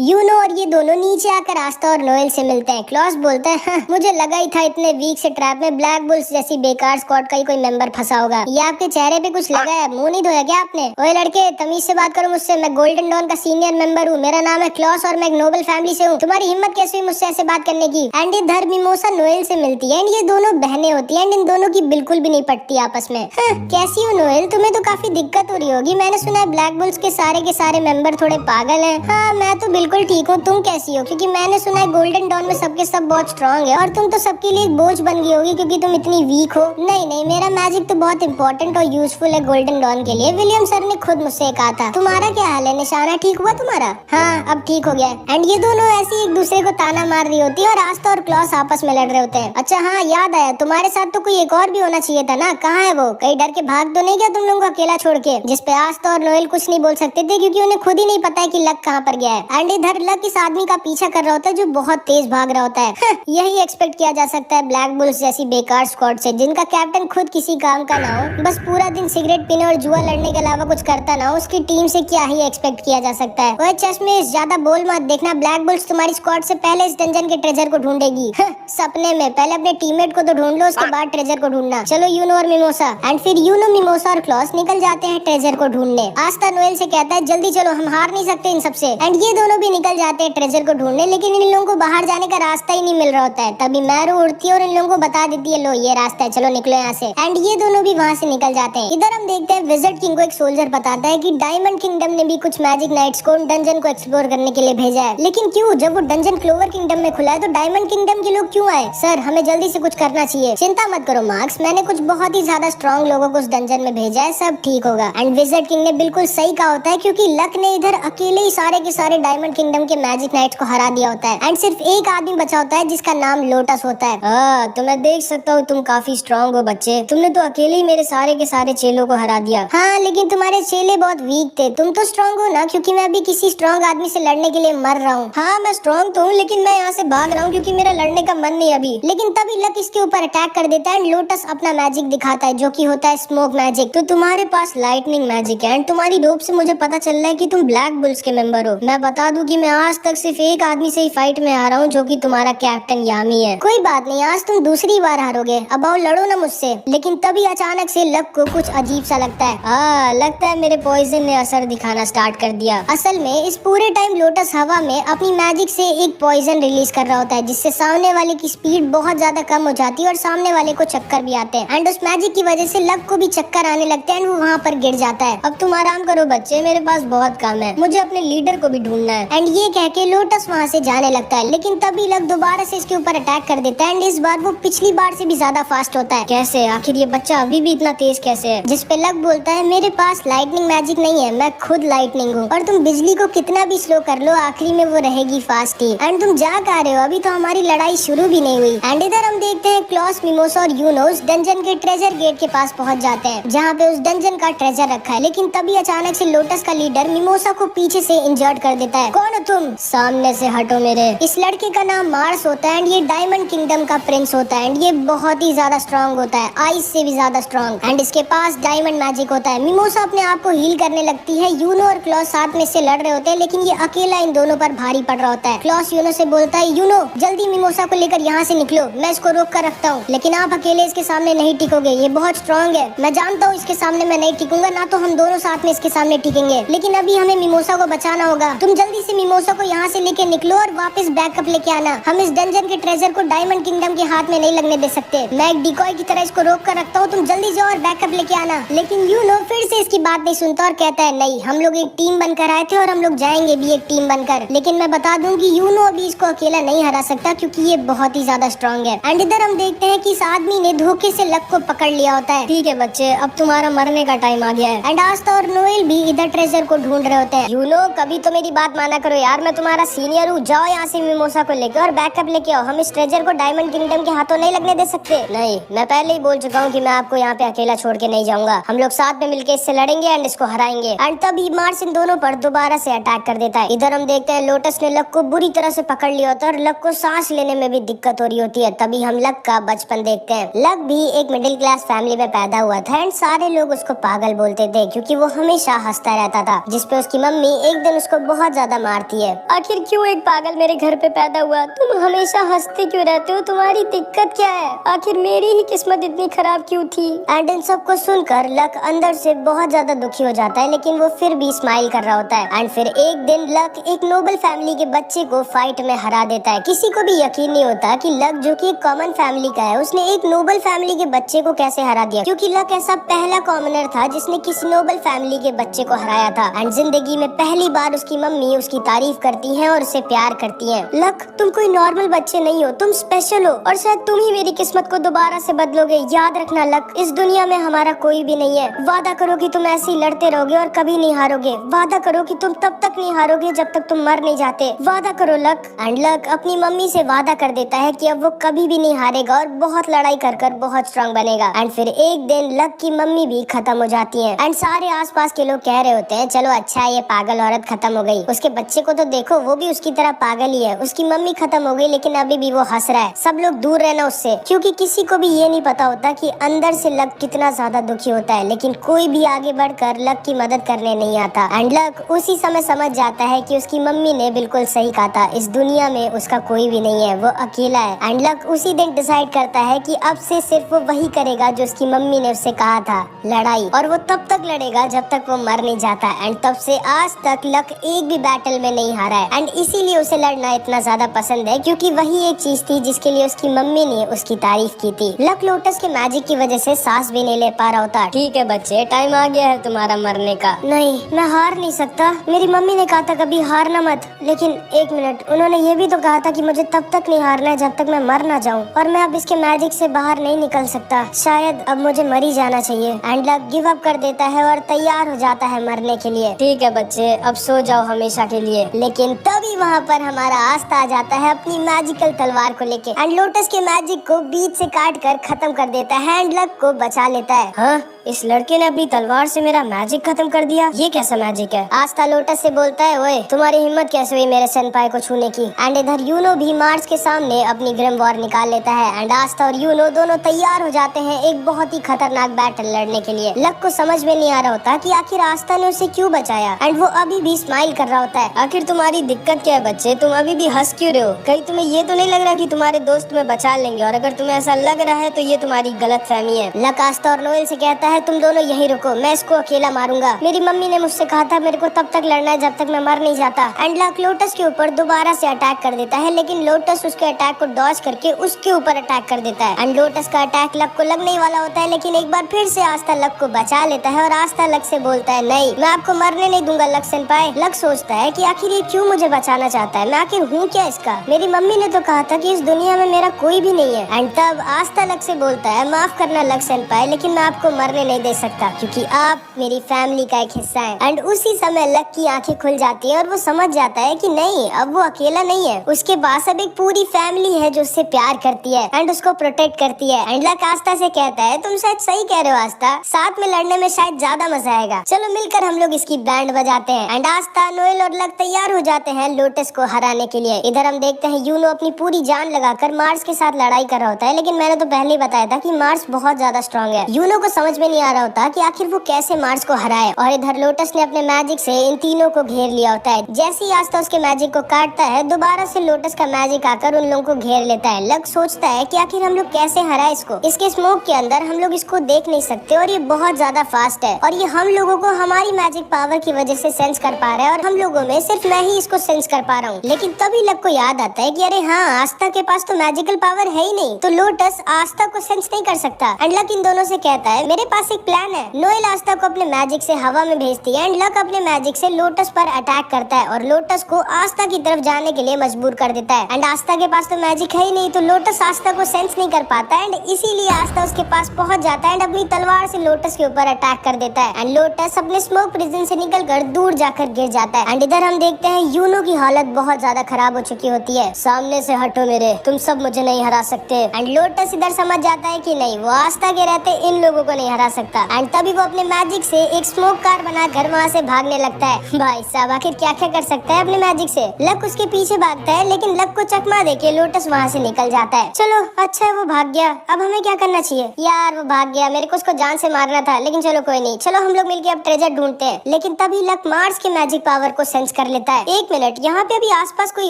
यूनो और ये दोनों नीचे आकर आस्था और नोएल से मिलते हैं। क्लॉस बोलता है, हाँ, मुझे लगा ही था इतने वीक से ट्रैप में ब्लैक बुल्स जैसी बेकार स्क्वाड का ही कोई मेंबर फंसा होगा। ये आपके चेहरे पे कुछ लगा है, मुंह नहीं धोया क्या आपने? ओए लड़के, तमीज से बात करो मुझसे, मैं गोल्डन डॉन का सीनियर मेंबर हूँ, मेरा नाम है क्लॉस और मैं एक नोबल फैमिली से हूँ। तुम्हारी हिम्मत कैसे हुई मुझसे ऐसे बात करने की? एंड इधर मिमोसा नोएल से मिलती है एंड ये दोनों बहनें होती है एंड इन दोनों की बिल्कुल भी नहीं पटती आपस में। कैसी हो नोएल? तुम्हें तो काफी दिक्कत हो रही होगी, मैंने सुना है ब्लैक बुल्स के सारे मेंबर थोड़े पागल हैं। हाँ मैं तो बिल्कुल ठीक हूँ, तुम कैसी हो? क्योंकि मैंने सुना है गोल्डन डॉन में सबके सब बहुत स्ट्रॉन्ग है और तुम तो सबके लिए एक बोझ बन गई होगी क्योंकि तुम इतनी वीक हो। नहीं, मेरा मैजिक तो बहुत इंपॉर्टेंट और यूजफुल है गोल्डन डॉन के लिए। विलियम सर ने खुद मुझसे कहा था। तुम्हारा क्या हाल है? निशाना ठीक हुआ तुम्हारा? हाँ अब ठीक हो गया। एंड ये दोनों ऐसे एक दूसरे को ताना मार रही होती है और आस्था और क्लॉस आपस में लड़ रहे होते हैं। अच्छा हाँ याद आया, तुम्हारे साथ तो कोई एक और भी होना चाहिए था ना, कहाँ है वो? कहीं डर के भाग तो नहीं गया तुम लोगों को अकेला छोड़ के? जिसपे आस्था और नोएल कुछ नहीं बोल सकते थे क्योंकि उन्हें खुद ही नहीं पता है कि लक कहाँ पर गया है। एंड इधर लक इस आदमी का पीछा कर रहा होता है जो बहुत तेज भाग रहा होता है। यही एक्सपेक्ट किया जा सकता है ब्लैक बुल्स जैसी बेकार स्क्वाड से जिनका कैप्टन खुद किसी काम का ना हो, बस पूरा दिन सिगरेट पीने और जुआ लड़ने के अलावा कुछ करता ना हो। उसकी टीम से क्या ही एक्सपेक्ट किया जा सकता है। वह चश्मे ज्यादा बोल मत, देखना ब्लैक बुल्स तुम्हारी स्क्वाड से पहले इस डंजन के ट्रेजर को ढूंढेगी। सपने में पहले अपने टीममेट को तो ढूंढ लो, उसके बाद ट्रेजर को ढूंढना। चलो यूनो और मिमोसा। एंड फिर यूनो, मिमोसा और क्लॉस निकल जाते हैं ट्रेजर को ढूंढने। आस्था नोएल से कहता है जल्दी चलो, हम हार नहीं सकते इन सबसे। एंड ये दोनों भी निकल जाते हैं ट्रेजर को ढूंढने, लेकिन इन लोगों को बाहर जाने का रास्ता ही नहीं मिल रहा होता है। तभी मैरू उड़ती है और इन लोगों को बता देती है, लो ये रास्ता है, चलो निकलो यहाँ से। एंड ये दोनों भी वहाँ से निकल जाते हैं। इधर हम देखते हैं विज़र्ड किंग को एक सोल्जर बताता है कि डायमंड किंगडम ने भी कुछ मैजिक नाइट्स को डंजन को एक्सप्लोर करने के लिए भेजा है। लेकिन क्यों? जब वो डंजन क्लोवर किंगडम में खुला है तो डायमंड किंगडम के लोग क्यों आए? सर हमें जल्दी से कुछ करना चाहिए। चिंता मत करो मार्क्स, मैंने कुछ बहुत ही ज्यादा स्ट्रॉन्ग लोगों को उस डंजन में भेजा है, सब ठीक होगा। एंड विज़र्ड किंग ने बिल्कुल सही कहा होता है क्योंकि लक ने इधर अकेले ही सारे के सारे डायमंड किंगडम के मैजिक नाइट्स को हरा दिया होता है। एंड सिर्फ एक आदमी बचा होता है जिसका नाम लोटस होता है। तो मैं देख सकता हूँ तुम काफी स्ट्रॉन्ग हो बच्चे, तुमने तो अकेले ही मेरे सारे के सारे चेलों को हरा दिया। हाँ लेकिन तुम्हारे चेले बहुत वीक थे, तुम तो स्ट्रॉन्ग हो ना, क्योंकि मैं अभी किसी स्ट्रॉन्ग आदमी से लड़ने के लिए मर रहा हूँ। हाँ मैं स्ट्रॉन्ग तो हूँ लेकिन मैं यहाँ से भाग रहा हूँ क्योंकि मेरा लड़ने का मन नहीं अभी। लेकिन तभी लक इसके ऊपर अटैक कर देता है एंड लोटस अपना मैजिक दिखाता है जो कि होता है स्मोक मैजिक। तो तुम्हारे पास लाइटनिंग मैजिक है एंड तुम्हारी रोप से मुझे पता चल रहा है कि तुम ब्लैक बुल्स के मेंबर हो। मैं बता दूं कि मैं आज तक सिर्फ एक आदमी से ही फाइट में आ रहा हूँ जो कि तुम्हारा कैप्टन यामी है। कोई बात नहीं, आज तुम दूसरी बार हारोगे, अब आओ लड़ो ना मुझसे। लेकिन तभी अचानक से लक को कुछ अजीब सा लगता है। लगता है मेरे पॉइजन ने असर दिखाना स्टार्ट कर दिया। असल में इस पूरे टाइम लोटस हवा में अपनी मैजिक से एक पॉइजन रिलीज कर रहा होता है जिससे सामने वाले की स्पीड बहुत ज्यादा कम हो जाती है और सामने वाले को चक्कर भी आते हैं। एंड उस मैजिक की वजह से लक को भी चक्कर आने लगते हैं एंड वो वहाँ पर गिर जाता है। अब तुम आराम करो बच्चे, मेरे पास बहुत काम है, मुझे अपने लीडर को भी ढूंढना है। एंड ये कह के लोटस वहाँ से जाने लगता है, लेकिन तभी लक दोबारा से इसके ऊपर अटैक कर देता है एंड इस बार वो पिछली बार से भी ज्यादा फास्ट होता है। कैसे? आखिर ये बच्चा अभी भी इतना तेज कैसे है? जिस पे लक बोलता है मेरे पास लाइटनिंग मैजिक नहीं है, मैं खुद लाइटनिंग हूँ और तुम बिजली को कितना भी स्लो कर लो आखिरी में वो रहेगी फास्ट ही। एंड तुम जा कह रहे हो? अभी तो हमारी लड़ाई शुरू भी नहीं हुई। एंड इधर हम देखते हैं क्लॉस, मिमोसा और यूनो उस डंजन के ट्रेजर गेट के पास पहुंच जाते हैं जहाँ पे उस डंजन का ट्रेजर रखा है। लेकिन तभी अचानक से लोटस का लीडर मिमोसा को पीछे से इंजर्ड कर देता है। कौन हो तुम? सामने से हटो मेरे। इस लड़के का नाम मार्स होता है एंड ये डायमंड किंगडम का प्रिंस होता है एंड ये बहुत ही ज्यादा स्ट्रॉन्ग होता है, आइस से भी ज्यादा स्ट्रॉन्ग। एंड इसके पास डायमंड मैजिक होता है। मिमोसा अपने आप को हील करने लगती है। यूनो और क्लॉस साथ में से लड़ रहे होते हैं लेकिन ये अकेला इन दोनों पर भारी पड़ रहा होता है। क्लॉस यूनो से बोलता है यूनो जल्दी मिमोसा को लेकर यहाँ से निकलो, मैं इसको रोक कर रखता हूँ। लेकिन आप अकेले इसके सामने नहीं टिकोगे, ये बहुत स्ट्रॉन्ग है, मैं जानता हूँ इसके सामने मैं नहीं टिकूंगा, ना तो हम दोनों साथ में इसके सामने टिकेंगे। लेकिन अभी हमें मिमोसा को बचाना होगा, तुम जल्दी से मिमोसा को यहाँ से लेके निकलो और वापस बैकअप लेके आना। हम इस डंजन के ट्रेजर को डायमंड किंगडम के हाथ में नहीं लगने दे सकते, मैं एक डिकॉय की तरह इसको रोक कर रखता हूँ, तुम जल्दी जाओ और बैकअप लेके आना। लेकिन यूनो फिर से इसकी बात नहीं सुनता और कहता है नहीं, हम लोग एक टीम बनकर आए थे और हम लोग जाएंगे भी एक टीम बनकर। लेकिन मैं बता दूं कि यूनो अभी इसको अकेला नहीं हरा सकता क्योंकि ये बहुत ही ज्यादा स्ट्रॉन्ग है। एंड इधर हम देखते हैं कि इस आदमी ने धोखे से लक को पकड़ लिया होता है। ठीक है बच्चे, अब तुम्हारा मरने का टाइम आ गया है। एंड आस्था और नोएल भी इधर ट्रेजर को ढूंढ रहे होते हैं। यूनो कभी तो मेरी बात माना करो यार, मैं तुम्हारा सीनियर हूँ, जाओ यहाँ से मिमोसा को लेके और बैकअप लेके आओ, हम इस ट्रेजर को डायमंड किंगडम के हाथों नहीं लगने दे सकते। नहीं, मैं पहले ही बोल चुका हूँ कि मैं आपको यहाँ पे अकेला छोड़ के नहीं जाऊंगा, हम लोग साथ में मिलकर इससे लड़ेंगे एंड इसको हराएंगे। एंड तभी मार्स इन दोनों पर दोबारा से अटैक कर देता है। इधर हम देखते हैं लोटस ने लक को बुरी तरह से पकड़ लिया होता है और लक को सांस लेने में भी दिक्कत हो रही होती है। तभी हम लक का बचपन देखते हैं। लक भी एक मिडिल क्लास फैमिली में पैदा हुआ था एंड सारे लोग उसको पागल बोलते थे क्योंकि वो हमेशा हंसता रहता था, जिसपे उसकी मम्मी एक दिन उसको बहुत ज्यादा मारती है। आखिर क्यों एक पागल मेरे घर पे पैदा हुआ? तुम हमेशा हंसते क्यों रहते हो? तुम्हारी दिक्कत क्या है? आखिर मेरी ही किस्मत इतनी खराब क्यों थी? एंड इन सब को सुनकर लक अंदर से बहुत ज्यादा दुखी हो जाता है लेकिन वो फिर भी स्माइल कर रहा होता है। एंड फिर एक दिन लक एक नोबल फैमिली के बच्चे को फाइट में हरा देता है। किसी को भी यकीन नहीं होता कि लक जो कि एक कॉमन फैमिली का है उसने एक नोबल फैमिली के बच्चे को कैसे हरा दिया, क्योंकि लक ऐसा पहला कॉमनर था जिसने किसी नोबल फैमिली के बच्चे को हराया था। एंड जिंदगी में पहली बार उसकी मम्मी उसकी तारीफ करती है और उसे प्यार करती है। लक, तुम कोई नॉर्मल बच्चे नहीं हो, तुम स्पेशल हो और शायद तुम ही मेरी किस्मत को दोबारा से बदलोगे। याद रखना लक, इस दुनिया में हमारा कोई भी नहीं है। वादा करो कि तुम ऐसे ही लड़ते रहोगे और कभी नहीं हारोगे। वादा करो कि तुम तब तक नहीं हारोगे जब तक तुम मर नहीं जाते। वादा करो लक। एंड लक अपनी मम्मी से वादा कर देता है कि अब वो कभी भी नहीं हारेगा और बहुत लड़ाई कर कर बहुत स्ट्रांग बनेगा। एंड फिर एक दिन लक की मम्मी भी खत्म हो जाती है। एंड सारे आसपास के लोग कह रहे होते हैं चलो अच्छा है ये पागल औरत खत्म हो गई, उसके बच्चे को तो देखो वो भी उसकी तरह पागल ही है। उसकी मम्मी खत्म हो गई लेकिन अभी भी वो हंस रहा है। सब लोग दूर रहना उससे, क्योंकि किसी को भी ये नहीं पता होता कि अंदर से लक कितना ज्यादा दुखी होता है। लेकिन कोई भी आगे बढ़कर लक की मदद करने नहीं आता। एंड लक उसी समय समझ जाता है कि उसकी मम्मी ने बिल्कुल सही कहा था, इस दुनिया में उसका कोई भी नहीं है, वो अकेला है। एंड लक उसी दिन डिसाइड करता है कि अब से सिर्फ वो वही करेगा जो उसकी मम्मी ने उससे कहा था, लड़ाई। और वो तब तक लड़ेगा जब तक वो मर नहीं जाता। एंड तब से आज तक लक एक भी बैटल में नहीं हारा है। एंड इसीलिए उसे लड़ना इतना ज्यादा पसंद है, क्योंकि वही एक चीज थी जिसके लिए उसकी मम्मी ने उसकी तारीफ की थी। लक लोटस के मैजिक की वजह से सांस भी नहीं ले पा रहा होता। ठीक है बच्चे, टाइम आ गया है तुम्हारा मरने का। नहीं, मैं हार नहीं सकता। मेरी मम्मी ने कहा था कभी हारना मत, लेकिन एक मिनट, उन्होंने ये भी तो कहा था कि मुझे तब तक नहीं हारना है जब तक मैं मर ना जाऊं। और मैं अब इसके मैजिक से बाहर नहीं निकल सकता। शायद अब मुझे मर ही जाना चाहिए। एंड लक गिव अप कर देता है और तैयार हो जाता है मरने के लिए। ठीक है बच्चे, अब सो जाओ हमेशा के लिए। लेकिन तभी वहाँ पर हमारा आस्था आ जाता है अपनी मैजिकल तलवार को लेके। एंड लोटस के मैजिक को बीच से काट कर खत्म कर देता है एंड लक को बचा लेता है। हाँ, इस लड़के ने अपनी तलवार से मेरा मैजिक खत्म कर दिया। ये कैसा मैजिक है? आस्था लोटस से बोलता है, ओए तुम्हारी हिम्मत कैसे हुई मेरे सेनपाई को छूने की। एंड इधर यूनो भी मार्स के सामने अपनी ग्रिम वॉर निकाल लेता है। एंड आस्था और यूनो दोनों तैयार हो जाते हैं एक बहुत ही खतरनाक बैटल लड़ने के लिए। लक को समझ में नहीं आ रहा होता कि आखिर आस्था ने उसे क्यों बचाया। एंड वो अभी भी स्माइल कर रहा होता है। आखिर तुम्हारी दिक्कत क्या है बच्चे? तुम अभी भी हंस क्यों रहे हो? कहीं तुम्हें ये तो नहीं लग रहा कि तुम्हारे दोस्त तुम्हें बचा लेंगे? और अगर तुम्हें ऐसा लग रहा है तो ये तुम्हारी गलत फहमी है। लक आस्था और नोएल से कहता है तुम दोनों यहीं रुको, मैं इसको अकेला मारूंगा। मेरी मम्मी ने मुझसे कहा था मेरे को तब तक लड़ना है जब तक मैं मर नहीं जाता। एंड लक लोटस के ऊपर दोबारा से अटैक कर देता है, लेकिन लोटस उसके अटैक को डॉज करके उसके ऊपर अटैक कर देता है। एंड लोटस का अटैक लक को लगने वाला होता है, लेकिन एक बार फिर से आस्था लक को बचा लेता है और आस्था लक से बोलता है नहीं, मैं आपको मरने नहीं दूंगा लक सेनपाई। लक सोचता है कि आखिर ये क्यों मुझे बचाना चाहता है, मैं आखिर हूँ क्या इसका? मेरी मम्मी ने तो कहा था कि इस दुनिया में मेरा कोई भी नहीं है। एंड तब आस्था लक से बोलता है माफ करना लक सेनपाई, लेकिन मैं आपको मरने नहीं दे सकता क्योंकि आप मेरी फैमिली का एक हिस्सा है। एंड उसी समय लक की आंखें खुल जाती है और वो समझ जाता है कि नहीं, अब वो अकेला नहीं है, उसके पास अब एक पूरी फैमिली है जो उससे प्यार करती है एंड उसको प्रोटेक्ट करती है। एंड लक आस्था से कहता है तुम शायद सही कह रहे हो आस्था, साथ में लड़ने में शायद ज्यादा मजा आएगा, चलो मिलकर हम लोग इसकी बैंड बजाते हैं। एंड आस्था, नोएल और लक तैयार हो जाते हैं लोटस को हराने के लिए। इधर हम देखते हैं यूनो अपनी पूरी जान लगाकर मार्स के साथ लड़ाई कर रहा होता है, लेकिन मैंने तो पहले ही बताया था कि मार्स बहुत ज्यादा स्ट्रॉन्ग है। यूनो को समझ में नहीं आ रहा होता कि आखिर वो कैसे मार्स को हराए। और इधर लोटस ने अपने मैजिक से इन तीनों को घेर लिया होता है। जैसे ही आस्था उसके मैजिक को काटता है, दोबारा से लोटस का मैजिक आकर उन लोगों को घेर लेता है। लक सोचता है कि आखिर हम लोग कैसे हराए इसको, इसके स्मोक के अंदर हम लोग इसको देख नहीं सकते और ये बहुत ज्यादा फास्ट है और ये हम लोगों को हमारी मैजिक पावर की वजह से सेंस कर पा रहा है और हम लोगों में सिर्फ मैं ही इसको सेंस कर पा रहा हूँ। लेकिन तभी लक को याद आता है कि अरे हाँ, आस्था के पास तो मैजिकल पावर है ही नहीं, तो लोटस आस्था को सेंस नहीं कर सकता। एंड लक इन दोनों से कहता है मेरे पास एक प्लान है। नोएल आस्था को अपने मैजिक से हवा में भेजती है एंड लक अपने मैजिक से लोटस पर अटैक करता है और लोटस को आस्था की तरफ जाने के लिए मजबूर कर देता है। एंड आस्था के पास तो मैजिक है ही नहीं, तो लोटस आस्था को सेंस नहीं कर पाता एंड इसीलिए आस्था उसके पास पहुंच जाता है एंड अपनी तलवार से लोटस के ऊपर अटैक कर देता है। एंड लोटस अपने स्मोक प्रिजन से निकलकर दूर जाकर गिर जाता है। एंड इधर हम देखते हैं यूनो की हालत बहुत ज्यादा खराब हो चुकी होती है। सामने से हटो मेरे, तुम सब मुझे नहीं हरा सकते। एंड लोटस इधर समझ जाता है कि नहीं, वो आस्था के रहते इन लोगों को नहीं हरा सकता। एंड तभी वो अपने मैजिक से एक स्मोक कार बनाकर वहाँ से भागने लगता है। भाई साहब, आखिर क्या क्या कर सकता है अपने मैजिक से। लक उसके पीछे भागता है, लेकिन लक को चकमा देके लोटस वहाँ से निकल जाता है। चलो अच्छा है वो भाग गया, अब हमें क्या करना चाहिए? यार वो भाग गया, मेरे को उसको जान से मारना था, लेकिन चलो कोई नहीं, चलो हम लोग मिलके अब ट्रेजर ढूंढते हैं। लेकिन तभी लक मार्स के मैजिक पावर को सेंस कर लेता है। एक मिनट, यहाँ पे अभी आसपास कोई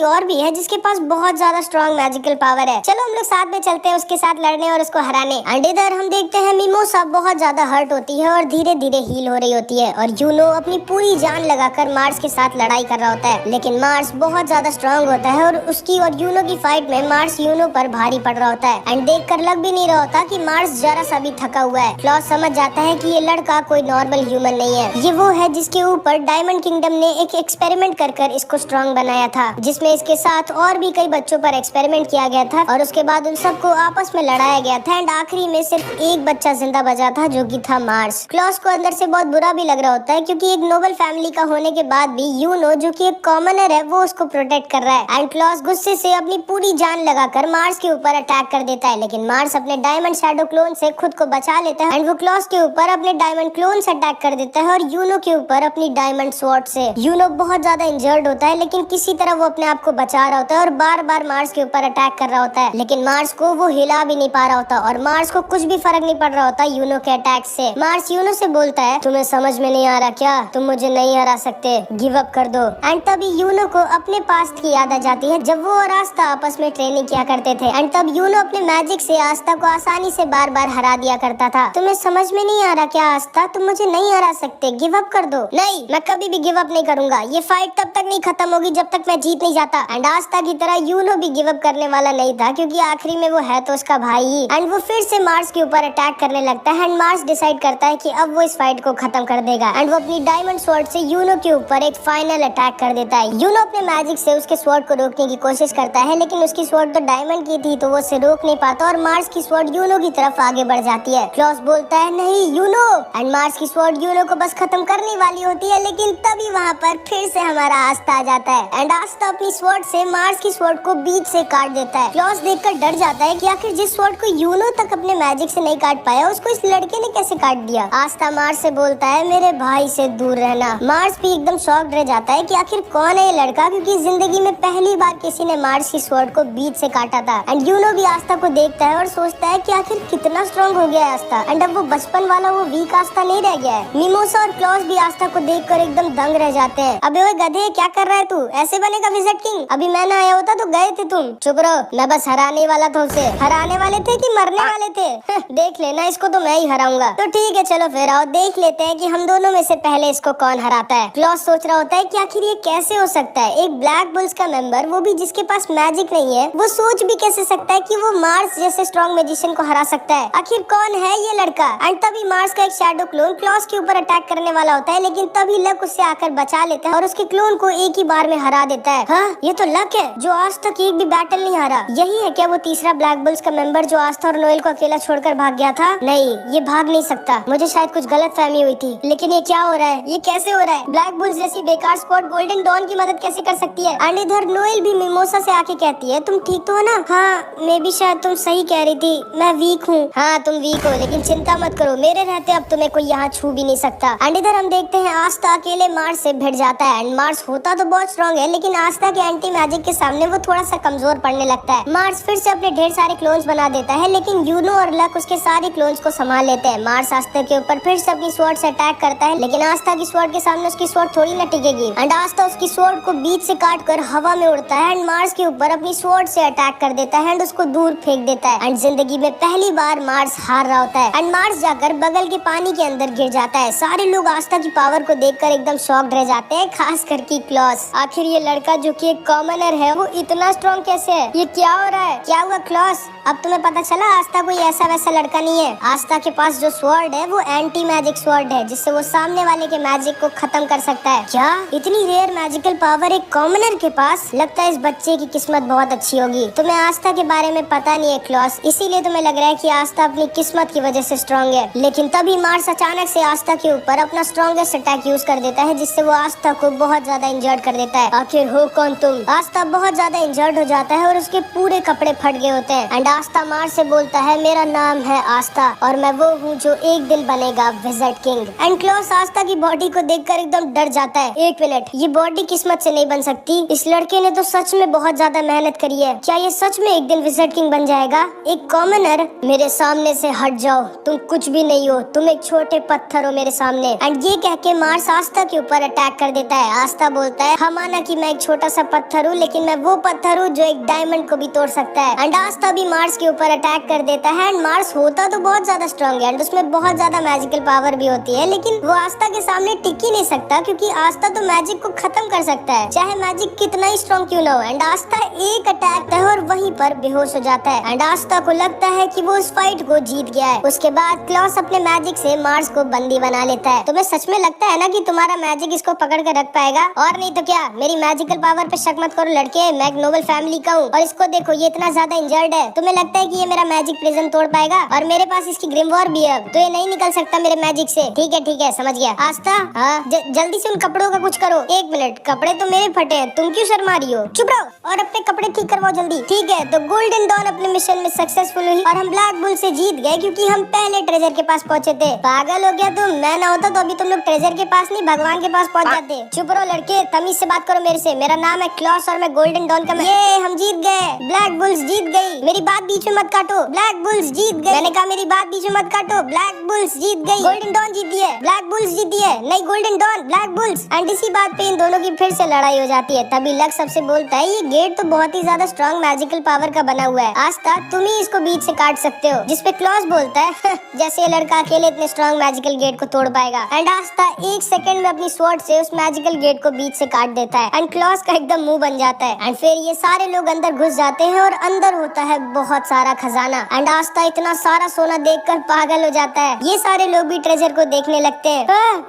और भी है जिसके पास बहुत ज्यादा स्ट्रॉन्ग मैजिकल पावर है, चलो हम लोग साथ में चलते हैं उसके साथ लड़ने और उसको हराने। एंड इधर हम देखते हैं मिमोसा बहुत ज्यादा हर्ट होती है और धीरे धीरे हील हो रही होती है और यूनो अपनी पूरी जान लगाकर मार्स के साथ लड़ाई कर रहा होता है, लेकिन मार्स बहुत ज्यादा स्ट्रांग होता है और उसकी और यूनो की फाइट में मार्स यूनो पर भारी पड़ रहा होता है। एंड देखकर लग भी नहीं रहा होता कि मार्स जरा सा भी थका हुआ है। क्लॉस समझ जाता है कि ये लड़का कोई नॉर्मल ह्यूमन नहीं है, ये वो है जिसके ऊपर डायमंड किंगडम ने एक एक्सपेरिमेंट कर इसको स्ट्रांग बनाया था, जिसमें इसके साथ और भी कई बच्चों पर एक्सपेरिमेंट किया गया था और उसके बाद उन सबको आपस में लड़ाया गया था एंड आखिरी में सिर्फ एक बच्चा जिंदा बचा था जो कि था मार्स। क्लॉस को अंदर से बहुत बुरा भी लग रहा होता है क्योंकि एक नोबल फैमिली का होने के बाद भी यूनो जो कि एक कॉमनर है वो उसको प्रोटेक्ट कर रहा है। एंड क्लॉस गुस्से से अपनी पूरी जान लगाकर मार्स के ऊपर अटैक कर देता है, लेकिन मार्स अपने डायमंड शैडो क्लोन से खुद को बचा लेता है एंड वो क्लॉस के ऊपर अपने डायमंड क्लोन से अटैक कर देता है और यूनो के ऊपर अपनी डायमंड स्वॉर्ड से। यूनो बहुत ज्यादा इंजर्ड होता है लेकिन किसी तरह वो अपने आप को बचा रहा होता है और बार बार मार्स के ऊपर अटैक कर रहा होता है, लेकिन मार्स को वो हिला भी नहीं पा रहा होता और मार्स को कुछ भी फर्क नहीं पड़ रहा होता यूनो के अटैक से। मार्स यूनो से बोलता है, तुम्हें समझ में नहीं आ रहा क्या, तुम मुझे नहीं हरा सकते, गिव अप कर दो। एंड तभी यूनो को अपने पास्ट की याद आ जाती है जब वो और आस्था आपस में ट्रेनिंग किया करते थे एंड तब यूनो अपने मैजिक से आस्था को आसानी से बार बार हरा दिया करता था। तुम्हें समझ में नहीं आ रहा क्या आस्था, तुम मुझे नहीं हरा सकते, गिव अप कर दो। नहीं, मैं कभी भी गिव अप नहीं करूंगा, ये फाइट तब तक नहीं खत्म होगी जब तक मैं जीत नहीं जाता। एंड आस्था की तरह यूनो भी गिव अप करने वाला नहीं था क्योंकि आखिरी में वो है तो उसका भाई ही। एंड वो फिर से मार्स के ऊपर अटैक करने लगता है एंड मार्स डिसाइड करता है कि अब वो इस फाइट को खत्म कर देगा एंड वो अपनी डायमंड स्वॉर्ड से यूनो के ऊपर एक फाइनल अटैक कर देता है। यूनो अपने मैजिक से उसके स्वॉर्ड को रोकने की कोशिश करता है लेकिन उसकी स्वॉर्ड तो डायमंड की थी तो वो उसे रोक नहीं पाता और मार्स की स्वॉर्ड यूनो की तरफ आगे बढ़ जाती है। क्लॉस बोलता है, नहीं यूनो, एंड मार्स की स्वॉर्ड यूनो को बस खत्म करने वाली होती है, लेकिन तभी वहाँ पर फिर से हमारा आस्था आ जाता है एंड आस्था अपनी स्वॉर्ड से मार्स की स्वॉर्ड को बीच से काट देता है। क्लॉस देखकर डर जाता है कि आखिर जिस स्वॉर्ड को यूनो तक अपने मैजिक से नहीं काट पाया उसको इस लड़के ने कैसे काट दिया। आस्था मार्स से बोलता है, मेरे भाई से दूर रहना। मार्स भी एकदम शॉक्ड रह जाता है कि आखिर कौन है ये लड़का, क्योंकि जिंदगी में पहली बार किसी ने मार्स की स्वॉर्ड को बीच से काटा था। एंड यूनो भी आस्था को देखता है और सोचता है कि आखिर कितना स्ट्रॉन्ग हो गया है आस्था एंड अब वो बचपन वाला वो वीक आस्था नहीं रह गया है। मिमोसा और क्लॉस भी आस्था को देखकर एकदम दंग रह जाते हैं। अबे ओए गधे, क्या कर रहा है तू, ऐसे बनेगा विज़र्ड किंग, अभी मैं ना आया होता तो गए थे तुम। चुप रहो, मैं बस हराने वाला था उसे। हराने वाले थे कि मरने वाले थे? देख लेना, इसको तो मैं ही हराऊंगा। तो ठीक है, चलो फिर आओ देख लेते हैं कि हम दोनों में से पहले इसको कौन हराता है। क्लॉस सोच रहा होता है कि आखिर ये कैसे हो सकता है, एक ब्लैक बुल्स का मेंबर, वो भी जिसके पास मैजिक नहीं है, वो सोच भी कैसे सकता है कि वो मार्स जैसे स्ट्रॉन्ग मैजिशियन को हरा सकता है। आखिर कौन है ये लड़का। एंड तभी मार्स का एक शैडो क्लोन क्लॉस के ऊपर अटैक करने वाला होता है, लेकिन तभी लक उससे आकर बचा लेता है और उसके क्लोन को एक ही बार में हरा देता है। हाँ, ये तो लक है जो आज तक एक भी बैटल नहीं हारा। यही है क्या वो तीसरा ब्लैक बुल्स का मेंबर जो आस्था और नोएल को अकेला छोड़कर भाग गया था? नहीं, ये भाग नहीं सकता, मुझे शायद कुछ गलत फहमी हुई थी। लेकिन ये क्या हो रहा है, ये कैसे हो रहा है? ब्लैक बुल्स जैसी बेकार स्क्वाड गोल्डन डॉन की मदद कैसे कर सकती है? एंड इधर नोएल भी मिमोसा से आके कहती है, तुम ठीक तो हो ना? हाँ, मैं भी शायद तुम सही कह रही थी, मैं वीक हूँ। हाँ, तुम वीक हो, लेकिन चिंता मत करो, मेरे रहते अब तुम्हें कोई यहाँ छू भी नहीं सकता। एंड इधर हम देखते हैं आस्था अकेले मार्स से भिड़ जाता है एंड मार्स होता तो बहुत स्ट्रॉन्ग है, लेकिन आस्था के एंटी मैजिक के सामने वो थोड़ा सा कमजोर पड़ने लगता है। मार्स फिर से अपने ढेर सारे क्लोन्स बना देता है, लेकिन यूनो और लक उसके सारे क्लोन्स को संभाल लेते हैं। मार्स आस्था के ऊपर फिर से अपनी स्वॉर्ड से अटैक करता है, लेकिन आस्था की स्वॉर्ड के सामने उसकी स्वॉर्ड थोड़ी न टिकेगी। एंड आस्था उसकी स्वॉर्ड को बीच से काट कर हवा में उड़ता है एंड मार्स के ऊपर अपनी स्वॉर्ड से अटैक कर देता है एंड उसको दूर फेंक देता है। एंड जिंदगी में पहली बार मार्स हार रहा होता है एंड मार्स जाकर बगल के पानी के अंदर गिर जाता है। सारे लोग आस्था की पावर को देखकर एकदम शॉक्ड रह जाते हैं, खास करके क्लॉस। आखिर ये लड़का जो कि एक कॉमनर है वो इतना स्ट्रॉन्ग कैसे है? ये क्या हो रहा है? क्या हुआ क्लॉस? अब तुम्हें पता चला आस्था कोई ऐसा वैसा लड़का नहीं है। आस्था के पास जो स्वॉर्ड है वो एंटी मैजिक स्वॉर्ड है, जिससे वो सामने वाले के मैजिक को खत्म कर सकता है। क्या इतनी रेयर मैजिकल पावर एक कॉमनर के पास? लगता है इस बच्चे की किस्मत बहुत अच्छी होगी। तुम्हें आस्था के बारे में पता नहीं है क्लॉस, इसीलिए तुम्हें लग रहा है कि आस्था अपनी किस्मत की वजह से स्ट्रॉन्ग है। लेकिन तभी मार्स अचानक से आस्था के ऊपर अपना स्ट्रॉन्गेस्ट अटैक यूज कर देता है, जिससे वो आस्था को बहुत ज्यादा इंजर्ड कर देता है। आखिर हो कौन तुम? आस्था बहुत ज्यादा इंजर्ड हो जाता है और उसके पूरे कपड़े फट गए होते हैं। एंड आस्था मार्स से बोलता है, मेरा नाम है आस्था और मैं वो हूँ जो एक दिन बनेगा विज़र्ड किंग। एंड क्लॉस आस्था की बॉडी को देखकर एकदम डर जाता है। एक मिनट, ये बॉडी किस्मत से नहीं बन सकती, इस लड़के ने तो सच में बहुत ज्यादा मेहनत करी है। क्या ये सच में एक दिन विज़र्ड किंग बन जाएगा? एक कॉमनर, मेरे सामने से हट जाओ, तुम कुछ भी नहीं हो, तुम एक छोटे पत्थर हो मेरे सामने। एंड ये कह के मार्स आस्था के ऊपर अटैक कर देता है। आस्था बोलता है, हाँ माना कि मैं एक छोटा सा पत्थर हूँ, लेकिन मैं वो पत्थर हूँ जो एक डायमंड को भी तोड़ सकता है। एंड आस्था भी मार्स मार्स के ऊपर अटैक कर देता है। एंड मार्स होता तो बहुत ज्यादा स्ट्रॉन्ग है एंड उसमें बहुत ज्यादा मैजिकल पावर भी होती है, लेकिन वो आस्था के सामने टिक ही नहीं सकता, क्योंकि आस्था तो मैजिक को खत्म कर सकता है, चाहे मैजिक कितना ही स्ट्रॉन्ग क्यों ना हो। एंड आस्था एक अटैक है और वहीं पर बेहोश हो जाता है। एंड आस्था को लगता है कि वो उस फाइट को जीत गया है। उसके बाद क्लॉस अपने मैजिक से मार्स को बंदी बना लेता है। तुम्हें सच में लगता है ना कि तुम्हारा मैजिक इसको पकड़ कर रख पाएगा? और नहीं तो क्या, मेरी मैजिकल पावर पे शक मत करो लड़के, मैं एक नोबल फैमिली का हूँ और इसको देखो ये इतना ज्यादा इंजर्ड है। तुम्हें लगता है कि ये मेरा मैजिक प्रिजन तोड़ पाएगा? और मेरे पास इसकी ग्रिम वॉर भी है, तो ये नहीं निकल सकता मेरे मैजिक से। ठीक है समझ गया। आस्था हाँ जल्दी से उन कपड़ों का कुछ करो। एक मिनट, कपड़े तो मेरे फटे हैं, तुम क्यों शर्मा रही हो? चुप रहो और अपने कपड़े ठीक करवाओ जल्दी। ठीक है, तो गोल्डन डॉन अपने मिशन में सक्सेसफुल हुई और हम ब्लैक बुल से जीत गए, क्योंकि हम पहले ट्रेजर के पास पहुंचे थे। पागल हो गया तुम? मैं ना होता तो अभी तुम लोग ट्रेजर के पास नहीं भगवान के पास पहुंच जाते। चुप रहो लड़के, तमीज से बात करो मेरे से। मेरा नाम है क्लॉस और मैं गोल्डन डॉन का ये हम जीत गए, ब्लैक बुल्स जीत गई। मेरी बात बीच में मत काटो, ब्लैक बुल्स जीत गई। मैंने कहा मेरी बात बीच में मत काटो, ब्लैक बुल्स जीत गई। गोल्डन डॉन जीती है, ब्लैक बुल्स जीती है, नहीं golden dawn black bulls. And इसी बात पे इन दोनों की फिर से लड़ाई हो जाती है। तभी लक्स सबसे बोलता है ये गेट तो बहुत ही ज्यादा स्ट्रॉन्ग मैजिकल पावर का बना हुआ है, आस्था तुम ही इसको बीच से काट सकते हो। जिसपे क्लॉस बोलता है जैसे ये लड़का अकेले इतने स्ट्रॉन्ग मैजिकल गेट को तोड़ पाएगा। एंड आस्था एक सेकंड में अपनी स्वॉर्ड से उस मैजिकल गेट को बीच से काट देता है एंड क्लॉस का एकदम मुंह बन जाता है। एंड फिर ये सारे लोग अंदर घुस जाते हैं और अंदर होता है बहुत सारा खजाना। एंड आस्था इतना सारा सोना देखकर पागल हो जाता है। ये सारे लोग भी ट्रेजर को देखने लगते हैं।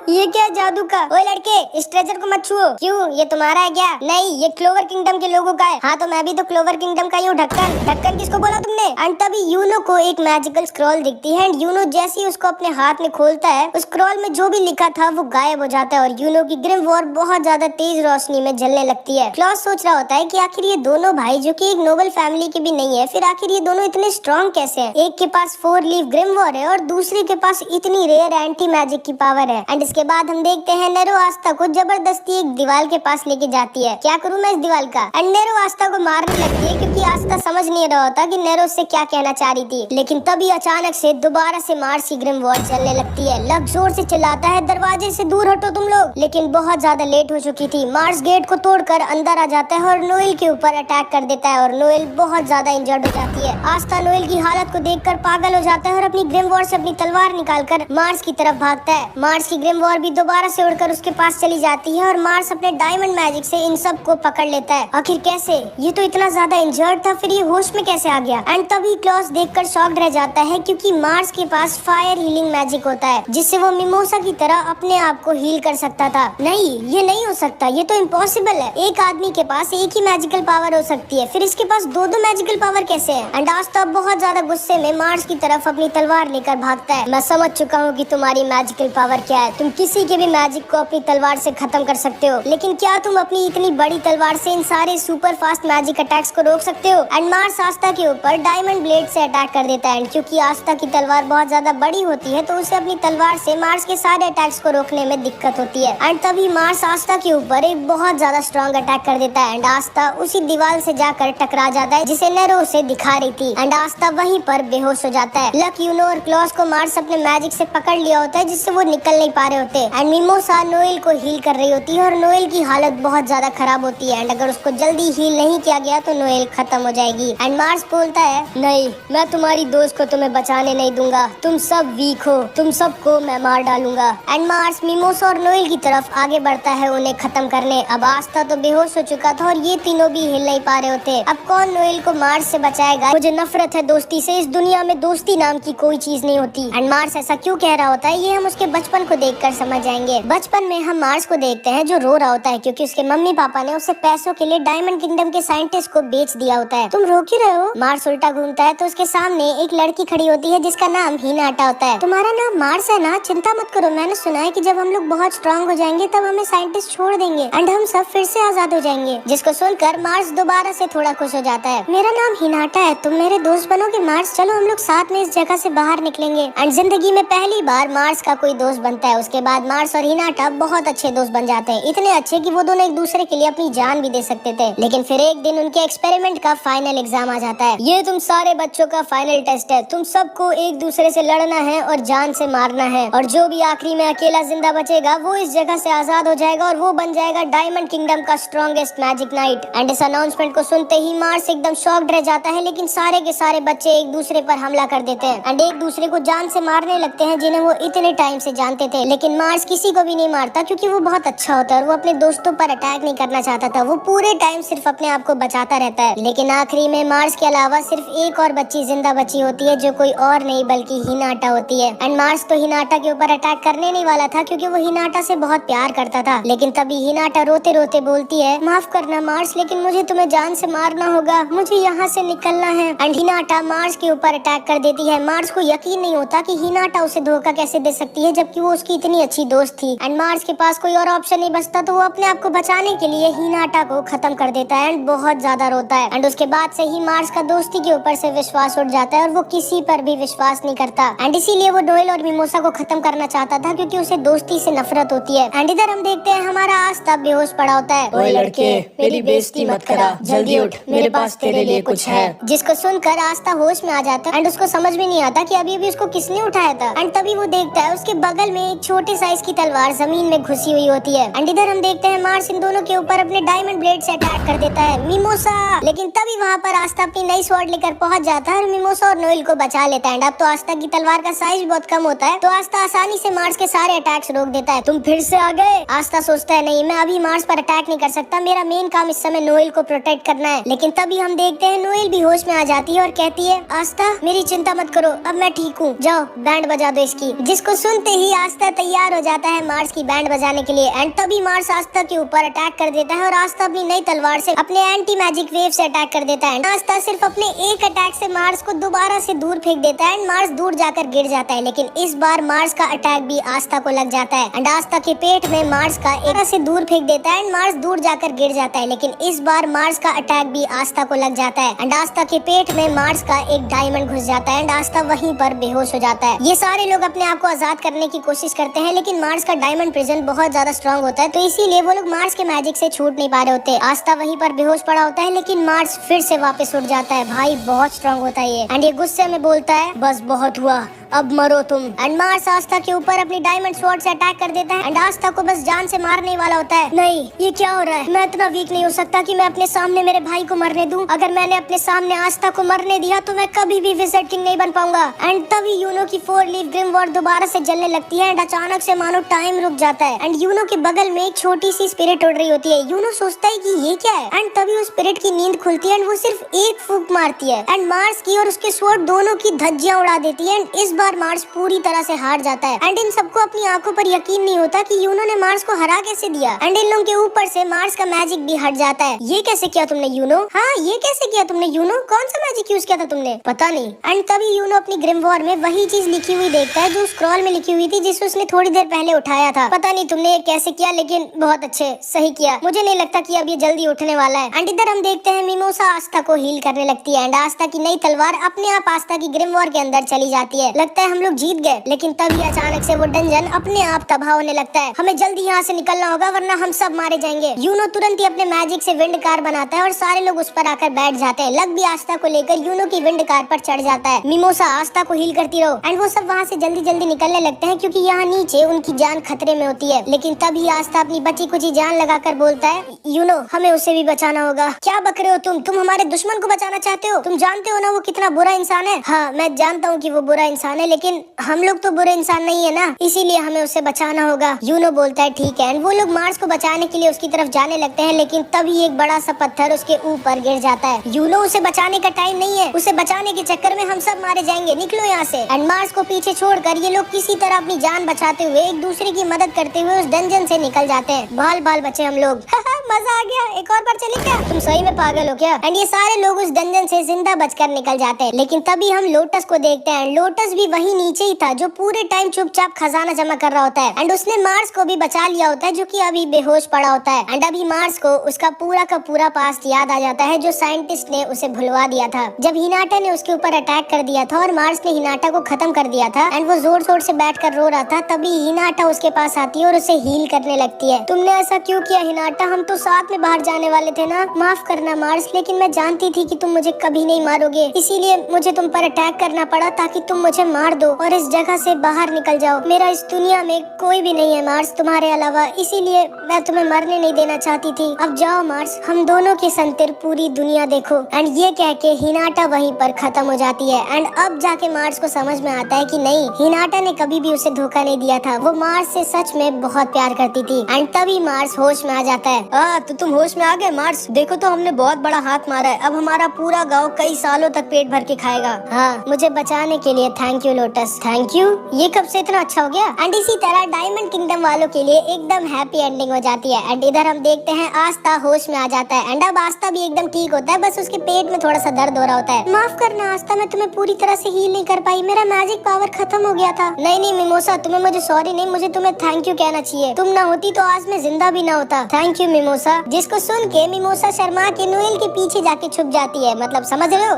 ये क्या जादू का? ओए लड़के, इस ट्रेजर को मत छुओ। क्यों, ये तुम्हारा है क्या? नहीं, ये क्लोवर किंगडम के लोगों का है। हाँ तो मैं भी तो क्लोवर किंगडम का ही हूँ। ढक्कन किसको बोला तुमने? एंड तभी यूनो को एक मैजिकल स्क्रॉल दिखती है एंड यूनो जैसे ही उसको अपने हाथ में खोलता है, उस स्क्रॉल में जो भी लिखा था वो गायब हो जाता है और यूनो की ग्रिम वॉर बहुत ज्यादा तेज रोशनी में जलने लगती है। क्लॉस सोच रहा होता है कि आखिर ये दोनों भाई जो कि एक नोबल फैमिली के भी नहीं है, फिर आखिर ये दोनों इतने स्ट्रॉन्ग कैसे हैं? एक के पास 4 लीफ ग्रिम वॉर है और दूसरे के पास इतनी रेयर एंटी मैजिक की पावर है। एंड इसके बाद हम देखते हैं नेरो आस्था को जबरदस्ती एक दीवार के पास लेके जाती है। क्या करूँ मैं इस दीवार का? एंड नेरो आस्था को मारने लगती है, क्योंकि आस्था समझ नहीं रहा होता कि नेरो से क्या कहना चाह रही थी। लेकिन तभी अचानक से दोबारा से मार्स की ग्रिम वॉर चलने लगती है। लक जोर से चिल्लाता है दरवाजे से दूर हटो तुम लोग, लेकिन बहुत ज्यादा लेट हो चुकी थी। मार्स गेट को तोड़कर अंदर आ जाता है और नोएल के ऊपर अटैक कर देता है और नोएल बहुत ज्यादा इंजर्ड हो जाती है। आस्था नोएल की हालत को देखकर पागल हो जाता है और अपनी ग्रिम वॉर से अपनी तलवार निकालकर मार्स की तरफ भागता है। मार्स की ग्रिम वॉर भी दोबारा से उड़कर उसके पास चली जाती है और मार्स अपने डायमंड मैजिक से इन सब को पकड़ लेता है। आखिर कैसे? ये तो इतना ज्यादा इंजर्ड था, फिर ये होश में कैसे आ गया? एंड तभी क्लॉस देखकर शॉक्ड रह जाता है, क्योंकि मार्स के पास फायर हीलिंग मैजिक होता है, जिससे वो मिमोसा की तरह अपने आप को हील कर सकता था। नहीं, ये नहीं हो सकता, ये तो इम्पॉसिबल है। एक आदमी के पास एक ही मैजिकल पावर हो सकती है, फिर इसके पास दो मैजिकल पावर कैसे है? एंड आस्था बहुत ज्यादा गुस्से में मार्स की तरफ अपनी तलवार लेकर भागता है। मैं समझ चुका हूँ कि तुम्हारी मैजिकल पावर क्या है, तुम किसी के भी मैजिक को अपनी तलवार से खत्म कर सकते हो, लेकिन क्या तुम अपनी इतनी बड़ी तलवार से इन सारे सुपर फास्ट मैजिक अटैक्स को रोक सकते हो? एंड मार्स आस्था के ऊपर डायमंड ब्लेड से अटैक कर देता है। क्योंकि आस्था की तलवार बहुत ज्यादा बड़ी होती है, तो उसे अपनी तलवार से मार्स के सारे अटैक्स को रोकने में दिक्कत होती है। एंड तभी मार्स आस्था के ऊपर एक बहुत ज्यादा स्ट्रॉन्ग अटैक कर देता है एंड आस्था उसी दीवार से जाकर टकरा जाता है जिसे नेरो उसे दिखा रही थी। एंड आस्था वहीं पर बेहोश हो जाता है। लक, यूनो और क्लॉस को मार्स अपने मैजिक से पकड़ लिया होता है, जिससे वो निकल नहीं पा रहे होते। एंड मिमोसा नोएल को हील कर रही होती है और नोएल की हालत बहुत ज्यादा खराब होती है एंड अगर उसको जल्दी हील नहीं किया गया तो नोएल खत्म हो जाएगी। एंड मार्स बोलता है नहीं, मैं तुम्हारी दोस्त को तुम्हें बचाने नहीं दूंगा, तुम सब वीक हो, तुम सबको मैं मार डालूंगा। एंड मार्स मिमोसा और नोएल की तरफ आगे बढ़ता है उन्हें खत्म करने। अब आस्था तो बेहोश हो चुका था और ये तीनों भी हिल नहीं पा रहे होते। अब कौन नोएल को मार्स से बचाएगा? मुझे नफरत है दोस्ती से, इस दुनिया में दोस्ती नाम की कोई चीज नहीं होती। एंड मार्स ऐसा क्यों कह रहा होता है, ये हम उसके बचपन को देखकर समझ जाएंगे। बचपन में हम मार्स को देखते हैं जो रो रहा होता है, क्योंकि उसके मम्मी पापा ने उसे पैसों के लिए डायमंड किंगडम के साइंटिस्ट को बेच दिया होता है। तुम रो क्यों रहे हो? मार्स उल्टा घूमता है तो उसके सामने एक लड़की खड़ी होती है जिसका नाम हिनाटा होता है। तुम्हारा नाम मार्स है ना? चिंता मत करो, मैंने सुना है कि जब हम लोग बहुत स्ट्रॉन्ग हो जाएंगे तब हमें साइंटिस्ट छोड़ देंगे एंड हम सब फिर से आजाद हो जाएंगे। जिसको सुनकर मार्स दोबारा से थोड़ा खुश हो जाता है। मेरा नाम हिनाटा है, तुम मेरे दोस्त बनोगे मार्स? चलो हम लोग साथ में इस जगह से बाहर निकलेंगे। एंड जिंदगी में पहली बार मार्स का कोई दोस्त बनता है। उसके बाद मार्स और हिनाटा बहुत अच्छे दोस्त बन जाते हैं, इतने अच्छे कि वो दोनों एक दूसरे के लिए अपनी जान भी दे सकते थे। लेकिन फिर एक दिन उनके एक्सपेरिमेंट का फाइनल एग्जाम आ जाता है। ये तुम सारे बच्चों का फाइनल टेस्ट है, तुम सबको एक दूसरे से लड़ना है और जान से मारना है, और जो भी आखिरी में अकेला जिंदा बचेगा वो इस जगह से आजाद हो जाएगा और वो बन जाएगा डायमंड किंगडम का स्ट्रॉन्गेस्ट मैजिक नाइट। एंड इस अनाउंसमेंट को सुनते ही मार्स एकदम शॉक्ड रह जाता है, लेकिन लेकिन सारे के सारे बच्चे एक दूसरे पर हमला कर देते हैं एंड एक दूसरे को जान से मारने लगते हैं जिन्हें वो इतने टाइम से जानते थे। लेकिन मार्स किसी को भी नहीं मारता क्योंकि वो बहुत अच्छा होता है और वो अपने दोस्तों पर अटैक नहीं करना चाहता था। वो पूरे टाइम सिर्फ अपने आप को बचाता रहता है। लेकिन आखिरी में मार्स के अलावा सिर्फ एक और बच्ची जिंदा बची होती है जो कोई और नहीं बल्कि हिनाटा होती है। एंड मार्स तो हिनाटा के ऊपर अटैक करने नहीं वाला था क्योंकि वो हिनाटा से बहुत प्यार करता था। लेकिन तभी हिनाटा रोते रोते बोलती है, माफ करना मार्स, लेकिन मुझे तुम्हें जान से मारना होगा, मुझे यहाँ से निकलना है। एंड हिनाटा मार्स के ऊपर अटैक कर देती है। मार्स को यकीन नहीं होता कि हिनाटा उसे धोखा कैसे दे सकती है जबकि वो उसकी इतनी अच्छी दोस्त थी। एंड मार्स के पास कोई और ऑप्शन नहीं बचता तो वो अपने आप को बचाने के लिए हिनाटा को खत्म कर देता है एंड बहुत ज्यादा रोता है। एंड उसके बाद से ही मार्स का दोस्ती के ऊपर से विश्वास उठ जाता है और वो किसी पर भी विश्वास नहीं करता। एंड इसीलिए वो नोएल और मिमोसा को खत्म करना चाहता था क्योंकि उसे दोस्ती से नफरत होती है। एंड इधर हम देखते हैं हमारा आस्था बेहोश पड़ा होता है। ओए लड़के, मेरी बेइज्जती मत करा, जल्दी उठ, मेरे पास तेरे लिए कुछ है। जिसको सुनकर आस्था होश में आ जाता है एंड उसको समझ में नहीं आता कि अभी अभी उसको किसने उठाया था। एंड तभी वो देखता है उसके बगल में एक छोटे साइज की तलवार जमीन में घुसी हुई होती है। एंड इधर हम देखते हैं मार्स इन दोनों के ऊपर अपने डायमंड ब्लेड से अटैक कर देता है मिमोसा। लेकिन तभी वहाँ पर आस्था अपनी नई स्वॉर्ड लेकर पहुंच जाता है और मिमोसा और नोएल को बचा लेता है। एंड अब तो आस्था की तलवार का साइज बहुत कम होता है तो आस्था आसानी से मार्स के सारे अटैक्स रोक देता है। तुम फिर से आ गए? आस्था सोचता है नहीं, मैं अभी मार्स पर अटैक नहीं कर सकता, मेरा मेन काम इस समय नोएल को प्रोटेक्ट करना है। लेकिन तभी हम देखते हैं नोएल भी होश में आ जाती है और कहती है, आस्था मेरी चिंता मत करो, अब मैं ठीक हूँ, जाओ बैंड बजा दो इसकी। जिसको सुनते ही आस्था तैयार हो जाता है मार्स की बैंड बजाने के लिए। एंड तभी मार्स आस्था के ऊपर अटैक कर देता है और आस्था अपनी नई तलवार से अपने एंटी मैजिक वेव से अटैक कर देता है। आस्था सिर्फ अपने एक अटैक से मार्स को दोबारा से दूर फेंक देता है एंड मार्स दूर जाकर गिर जाता है। लेकिन इस बार मार्स का अटैक भी आस्था को लग जाता है एंड आस्था के पेट में मार्स का एक से दूर फेंक देता है एंड मार्स दूर जाकर गिर जाता है। लेकिन इस बार मार्स का अटैक भी आस्था को लग जाता है एंड आस्था के पेट में मार्स का एक डायमंड घुस जाता है एंड आस्था वहीं पर बेहोश हो जाता है। ये सारे लोग अपने आप को आजाद करने की कोशिश करते हैं लेकिन मार्स का डायमंड प्रिजन बहुत ज्यादा स्ट्रांग होता है तो इसीलिए वो लोग मार्स के मैजिक से छूट नहीं पा रहे होते। आस्था वहीं पर बेहोश पड़ा होता है लेकिन मार्स फिर से वापस उठ जाता है। भाई बहुत स्ट्रांग होता है ये। एंड ये गुस्से में बोलता है, बस बहुत हुआ, अब मरो तुम। एंड मार्स आस्था के ऊपर अपनी डायमंड स्वॉर्ड से अटैक कर देता है एंड आस्था को बस जान से मारने वाला होता है। नहीं, ये क्या हो रहा है? मैं इतना वीक नहीं हो सकता कि मैं अपने सामने मेरे भाई को मरने दूं। अगर मैंने अपने सामने आस्था को मरने दिया तो मैं कभी भी विज़र्ड किंग नहीं बन पाऊंगा। एंड तभी यूनो की 4 लीफ ग्रिम वॉर्ड दोबारा से जलने लगती है एंड अचानक से मानो टाइम रुक जाता है एंड यूनो के बगल में एक छोटी सी स्पिरिट उड़ रही होती है। यूनो सोचता है कि ये क्या है एंड तभी उस स्पिरिट की नींद खुलती है एंड वो सिर्फ एक फूंक मारती है एंड मार्स की और उसके स्वॉर्ड दोनों की धज्जियां उड़ा देती है एंड इस बार मार्स पूरी तरह से हार जाता है। एंड इन सबको अपनी आंखों पर यकीन नहीं होता कि यूनो ने मार्स को हरा कैसे दिया एंड इन लोगों के ऊपर से मार्स का मैजिक भी हट जाता है। ये कैसे किया तुमने यूनो? हाँ, ये कैसे किया तुमने यूनो? कौन सा मैजिक यूज किया था तुमने? पता नहीं। एंड तभी यूनो अपनी ग्रिम वॉर में वही चीज लिखी हुई देखता है जो स्क्रॉल में लिखी हुई थी जिसे उसने थोड़ी देर पहले उठाया था। पता नहीं तुमने ये कैसे किया लेकिन बहुत अच्छे, सही किया। मुझे नहीं लगता कि अब ये जल्दी उठने वाला है। एंड इधर हम देखते हैं मिमोसा आस्था को हील करने लगती है एंड आस्था की नई तलवार अपने आप आस्था की ग्रिम वॉर के अंदर चली जाती है। लगता है हम लोग जीत गए। लेकिन तभी अचानक से वो डंजन अपने आप तबाह होने लगता है। हमें जल्दी यहाँ से निकलना होगा वरना हम सब मारे जाएंगे। यूनो तुरंत ही अपने मैजिक से विंड कार बनाता है और सारे लोग उस पर आकर बैठ जाते हैं। लक भी आस्था को लेकर यूनो की विंड कार पर चढ़ जाता है। मिमोसा आस्था को हील करती रहो एंड वो सब वहाँ से जल्दी जल्दी निकलने लगते हैं क्योंकि यहाँ नीचे उनकी जान खतरे में होती है। लेकिन तभी आस्था अपनी बची कुची जान लगाकर बोलता है, यूनो हमें उसे भी बचाना होगा। क्या बक रहे हो तुम हमारे दुश्मन को बचाना चाहते हो? तुम जानते हो ना वो कितना बुरा इंसान है। हाँ, मैं जानता हूँ कि वो बुरा इंसान है लेकिन हम लोग तो बुरे इंसान नहीं है ना, इसीलिए हमें उसे बचाना होगा। यूनो बोलता है ठीक है। एंड वो लोग मार्स को बचाने के लिए उसकी तरफ जाने लगते हैं लेकिन तभी एक बड़ा सा पत्थर उसके ऊपर गिर जाता है। यूनो उसे बचाने का टाइम नहीं है, उसे बचाने के चक्कर में हम सब मारे जाएंगे, निकलो यहाँ से। एंड मार्स को पीछे छोड़कर ये लोग किसी तरह अपनी जान बचाते हुए एक दूसरे की मदद करते हुए उस डंजन से निकल जाते हैं। बाल बाल बचे हम लोग। मजा आ गया, एक और बार चले क्या? तुम सही में पागल हो क्या? एंड ये सारे लोग उस डंजन से जिंदा बचकर निकल जाते हैं। लेकिन तभी हम लोटस को देखते हैं। लोटस भी वही नीचे ही था जो पूरे टाइम चुपचाप खजाना जमा कर रहा होता है एंड उसने मार्स को भी बचा लिया होता है जो कि अभी बेहोश पड़ा होता है। एंड अभी मार्स को उसका पूरा का पूरा पास्ट याद आ जाता है जो साइंटिस्ट ने उसे भुलवा दिया था जब हिनाटा ने उसके ऊपर अटैक कर दिया था और मार्स ने हिनाटा को खत्म कर दिया था एंड वो जोर शोर से बैठकर रो रहा था। तभी हिनाटा उसके पास आती है और उसे हील करने लगती है। तुमने ऐसा क्यों किया हिनाटा? हम तो साथ में बाहर जाने वाले थे, मुझे ना माफ करना मार्स, लेकिन मैं जानती थी कि तुम मुझे कभी नहीं मारोगे, इसीलिए मुझे तुम पर अटैक करना पड़ा ताकि तुम मुझे मार दो और इस जगह से बाहर निकल जाओ। मेरा इस दुनिया में कोई भी नहीं है मार्स तुम्हारे अलावा, इसीलिए मैं तुम्हें मरने नहीं देना चाहती थी। अब जाओ मार्स, हम दोनों के संतिर पूरी दुनिया देखो। एंड ये कह के हिनाटा वहीं पर खत्म हो जाती है। एंड अब जाके मार्स को समझ में आता है कि नहीं, हिनाटा ने कभी भी उसे धोखा नहीं दिया था, वो मार्स से सच में बहुत प्यार करती थी। एंड तभी मार्स होश में आ जाता है। तो तुम होश में आ गए मार्स, देखो तो हमने बहुत बड़ा हाथ मारा है, अब हमारा पूरा गांव कई सालों तक पेट भर के खाएगा। हाँ, मुझे बचाने के लिए thank you lotus. Thank you, ये कब से इतना अच्छा हो गया? एंड इसी तरह डायमंड किंगडम वालों के लिए एकदम हैप्पी एंडिंग हो जाती है। एंड इधर हम देखते हैं आस्था होश में आ जाता है। एंड अब आस्था भी एकदम ठीक होता है, बस उसके पेट में थोड़ा सा दर्द हो रहा होता है। माफ करना आस्था, मैं तुम्हें पूरी तरह से हील नहीं कर पाई, मेरा मैजिक पावर खत्म हो गया था। नहीं मिमोसा, तुम्हें मुझे सॉरी नहीं, मुझे तुम्हें थैंक यू कहना चाहिए। तुम ना होती तो आज मैं जिंदा भी ना होता। Thank you mimosa. जिसको सुन के मिमोसा शर्मा के नोएल के पीछे जाके छुप जाती है। मतलब समझ रहे हो?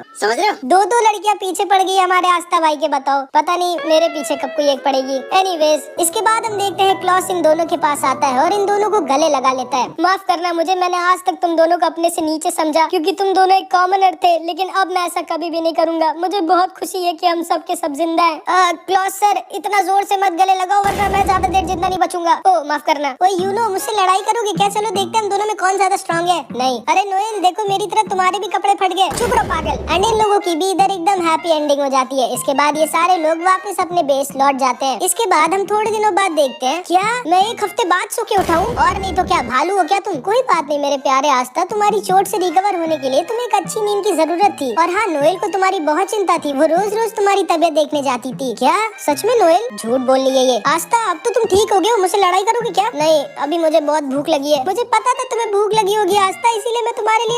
दो लड़कियां पीछे पड़ गई हमारे आस्था भाई के। बताओ, पता नहीं मेरे पीछे कब कोई एक पड़ेगी। एनीवेज, इसके बाद हम देखते हैं क्लॉस इन दोनों के पास आता है और इन दोनों को गले लगा लेता है। माफ करना मुझे, मैंने आज तक तुम दोनों को अपने से नीचे समझा क्योंकि तुम दोनों एक कॉमनर थे, लेकिन अब मैं ऐसा कभी भी नहीं करूंगा। मुझे बहुत खुशी है कि हम सब के सब जिंदा हैं। क्लॉस सर, इतना जोर से मत गले लगाओ वरना मैं ज्यादा देर जिंदा नहीं बचूंगा। ओ माफ करना। ओए यूनो, मुझसे लड़ाई करोगे क्या? चलो देखते हैं हम दोनों में कौन ज्यादा स्ट्रांग है। नहीं। अरे नोएल देखो, मेरी तरह तुम्हारे भी कपड़े फट गए। चुप रहो पागल। एंड इन लोगों की भी इधर एकदम हैप्पी एंडिंग हो जाती है। इसके बाद ये सारे लोग वापस अपने बेस लौट जाते हैं। इसके बाद हम थोड़े दिनों बाद देखते हैं, क्या मैं एक हफ्ते बाद सो के उठाऊं? और नहीं तो क्या, भालू हो क्या तुम? कोई बात नहीं मेरे प्यारे आस्था, तुम्हारी चोट से रिकवर होने के लिए तुम्हें एक अच्छी नींद की जरूरत थी। और हाँ, नोएल को तुम्हारी बहुत चिंता थी, वो रोज रोज तुम्हारी तबीयत देखने जाती थी। क्या सच में नोएल? झूठ बोल रही है ये। आस्था, अब तो तुम ठीक हो गए हो, मुझसे लड़ाई करोगे क्या? नहीं, अभी मुझे बहुत भूख लगी है। मुझे पता था तुम्हें भूख लगी होगी आस्था, इसीलिए मैं तुम्हारे लिए